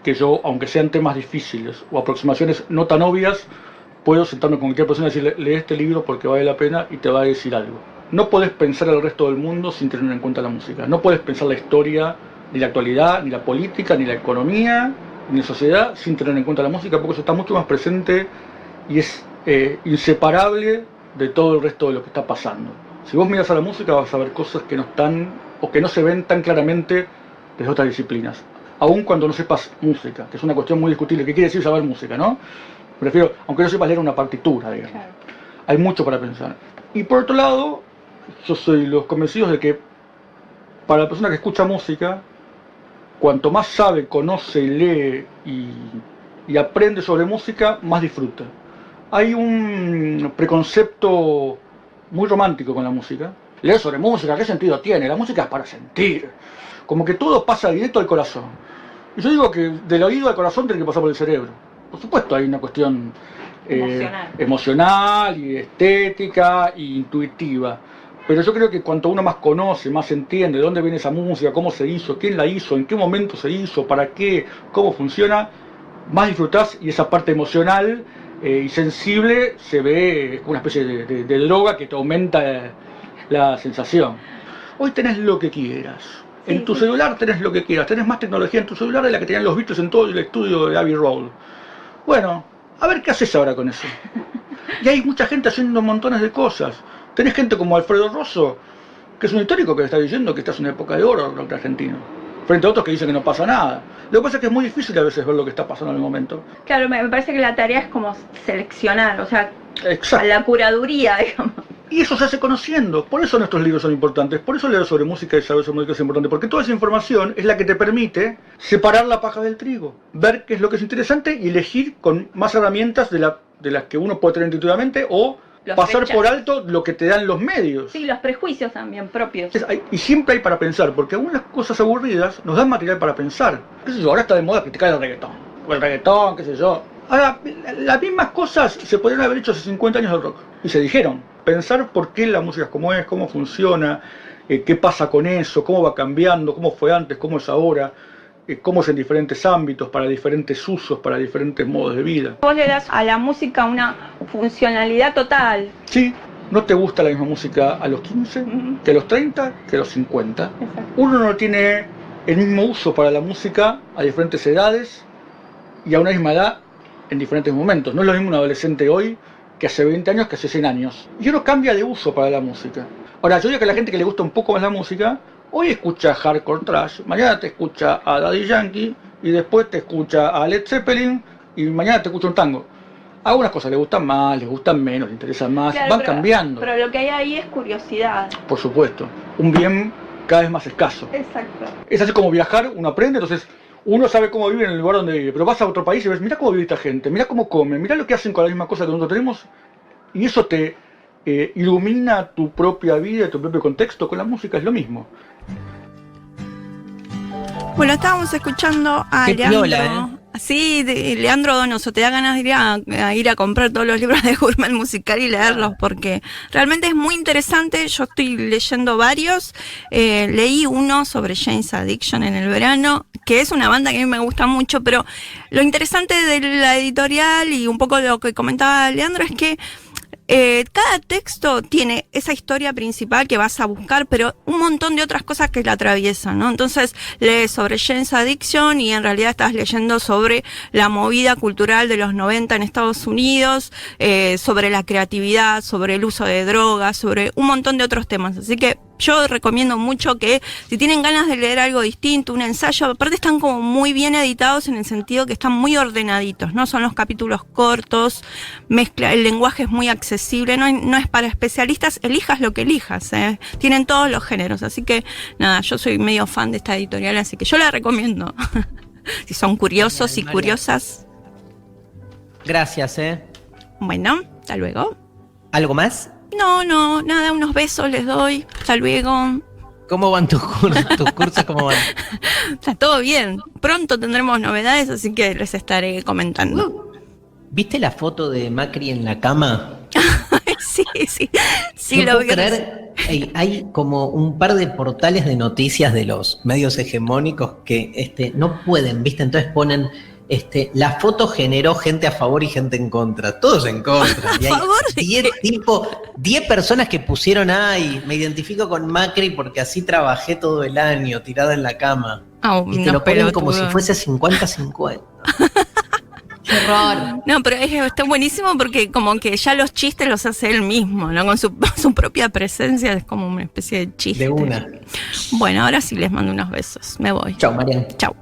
que yo, aunque sean temas difíciles o aproximaciones no tan obvias, puedo sentarme con cualquier persona y decirle, lee este libro porque vale la pena y te va a decir algo. No podés pensar al resto del mundo sin tener en cuenta la música, no podés pensar la historia, ni la actualidad, ni la política, ni la economía, ni la sociedad sin tener en cuenta la música, porque eso está mucho más presente y es inseparable de todo el resto de lo que está pasando. Si vos miras a la música vas a ver cosas que no están o que no se ven tan claramente desde otras disciplinas. Aun cuando no sepas música, que es una cuestión muy discutible. ¿Qué quiere decir saber música, no? Prefiero, aunque no sepas leer una partitura, digamos. Claro. Hay mucho para pensar. Y por otro lado, yo soy los convencidos de que para la persona que escucha música, cuanto más sabe, conoce, lee y aprende sobre música, más disfruta. Hay un preconcepto muy romántico con la música. Leer sobre música, ¿qué sentido tiene? La música es para sentir. Como que todo pasa directo al corazón. Y yo digo que del oído al corazón tiene que pasar por el cerebro. Por supuesto hay una cuestión emocional y estética e intuitiva. Pero yo creo que cuanto uno más conoce, más entiende de dónde viene esa música, cómo se hizo, quién la hizo, en qué momento se hizo, para qué, cómo funciona, más disfrutás y esa parte emocional y sensible se ve como una especie de droga que te aumenta la sensación. Hoy tenés lo que quieras. En tu celular tenés lo que quieras. Tenés más tecnología en tu celular de la que tenían los Beatles en todo el estudio de Abbey Road. Bueno, a ver qué haces ahora con eso. Y hay mucha gente haciendo montones de cosas. Tenés gente como Alfredo Rosso, que es un histórico que está diciendo que esta es una época de oro del rock argentino. frente a otros que dicen que no pasa nada. Lo que pasa es que es muy difícil a veces ver lo que está pasando en el momento. Claro, me parece que la tarea es como seleccionar, o sea, Exacto. a la curaduría, digamos. Y eso se hace conociendo, por eso nuestros libros son importantes, por eso leer sobre música y saber sobre música es importante, porque toda esa información es la que te permite separar la paja del trigo, ver qué es lo que es interesante y elegir con más herramientas de las que uno puede tener intuitivamente o pasar por alto lo que te dan los medios. Sí, los prejuicios también propios. Y siempre hay para pensar, porque algunas cosas aburridas nos dan material para pensar. ¿Qué sé yo? Ahora está de moda criticar el reggaetón. O el reggaetón, qué sé yo. Ahora, las mismas cosas se podrían haber hecho hace 50 años del rock. Y se dijeron. Pensar por qué la música es como es, cómo funciona, qué pasa con eso, cómo va cambiando, cómo fue antes, cómo es ahora, cómo es en diferentes ámbitos, para diferentes usos, para diferentes modos de vida. Vos le das a la música una funcionalidad total. Sí, no te gusta la misma música a los 15, que a los 30, que a los 50. Exacto. Uno no tiene el mismo uso para la música a diferentes edades y a una misma edad en diferentes momentos. No es lo mismo un adolescente hoy que hace 20 años que hace 100 años. Y uno cambia de uso para la música. Ahora, yo digo que la gente que le gusta un poco más la música, hoy escucha hardcore trash, mañana te escucha a Daddy Yankee, y después te escucha a Led Zeppelin, y mañana te escucha un tango. Algunas cosas le gustan más, les gustan menos, les interesan más, claro, van cambiando. Pero lo que hay ahí es curiosidad. Por supuesto, un bien cada vez más escaso. Exacto. Es así como viajar, uno aprende, entonces uno sabe cómo vive en el lugar donde vive, pero vas a otro país y ves, mira cómo vive esta gente, mira cómo comen, mira lo que hacen con la misma cosa que nosotros tenemos, y eso te ilumina tu propia vida, tu propio contexto. Con la música es lo mismo. Bueno, estábamos escuchando a Qué Leandro. piola, Sí, Leandro Donoso, te da ganas de ir a comprar todos los libros de Gourmet Musical y leerlos, porque realmente es muy interesante. Yo estoy leyendo varios. Leí uno sobre Jane's Addiction en el verano, que es una banda que a mí me gusta mucho, pero lo interesante de la editorial y un poco de lo que comentaba Leandro es que cada texto tiene esa historia principal que vas a buscar, pero un montón de otras cosas que la atraviesan, ¿no? Entonces lees sobre Jane's Addiction y en realidad estás leyendo sobre la movida cultural de los 90 en Estados Unidos, sobre la creatividad, sobre el uso de drogas, sobre un montón de otros temas. Así que yo recomiendo mucho que si tienen ganas de leer algo distinto, un ensayo, aparte están como muy bien editados en el sentido que están muy ordenaditos, ¿no? Son los capítulos cortos, el lenguaje es muy accesible, no es para especialistas, elijas lo que elijas, tienen todos los géneros, así que nada, yo soy medio fan de esta editorial, así que yo la recomiendo. Si son curiosos y curiosas. Gracias, Bueno, hasta luego. ¿Algo más? No, nada, unos besos les doy. Hasta luego. ¿Cómo van tus cursos? ¿Tus cursos cómo van? Está todo bien. Pronto tendremos novedades, así que les estaré comentando. ¿Viste la foto de Macri en la cama? Sí, no lo vi. Creer, hay como un par de portales de noticias de los medios hegemónicos que no pueden, ¿viste? Entonces ponen... la foto generó gente a favor y gente en contra, todos en contra. Y hay 10 personas que pusieron, me identifico con Macri porque así trabajé todo el año, tirada en la cama. Y te lo ponen como si fuese 50-50. Qué horror. No, pero está buenísimo porque como que ya los chistes los hace él mismo, ¿no? Con su propia presencia, es como una especie de chiste. De una. Bueno, ahora sí les mando unos besos. Me voy. Chau, Marian. Chau.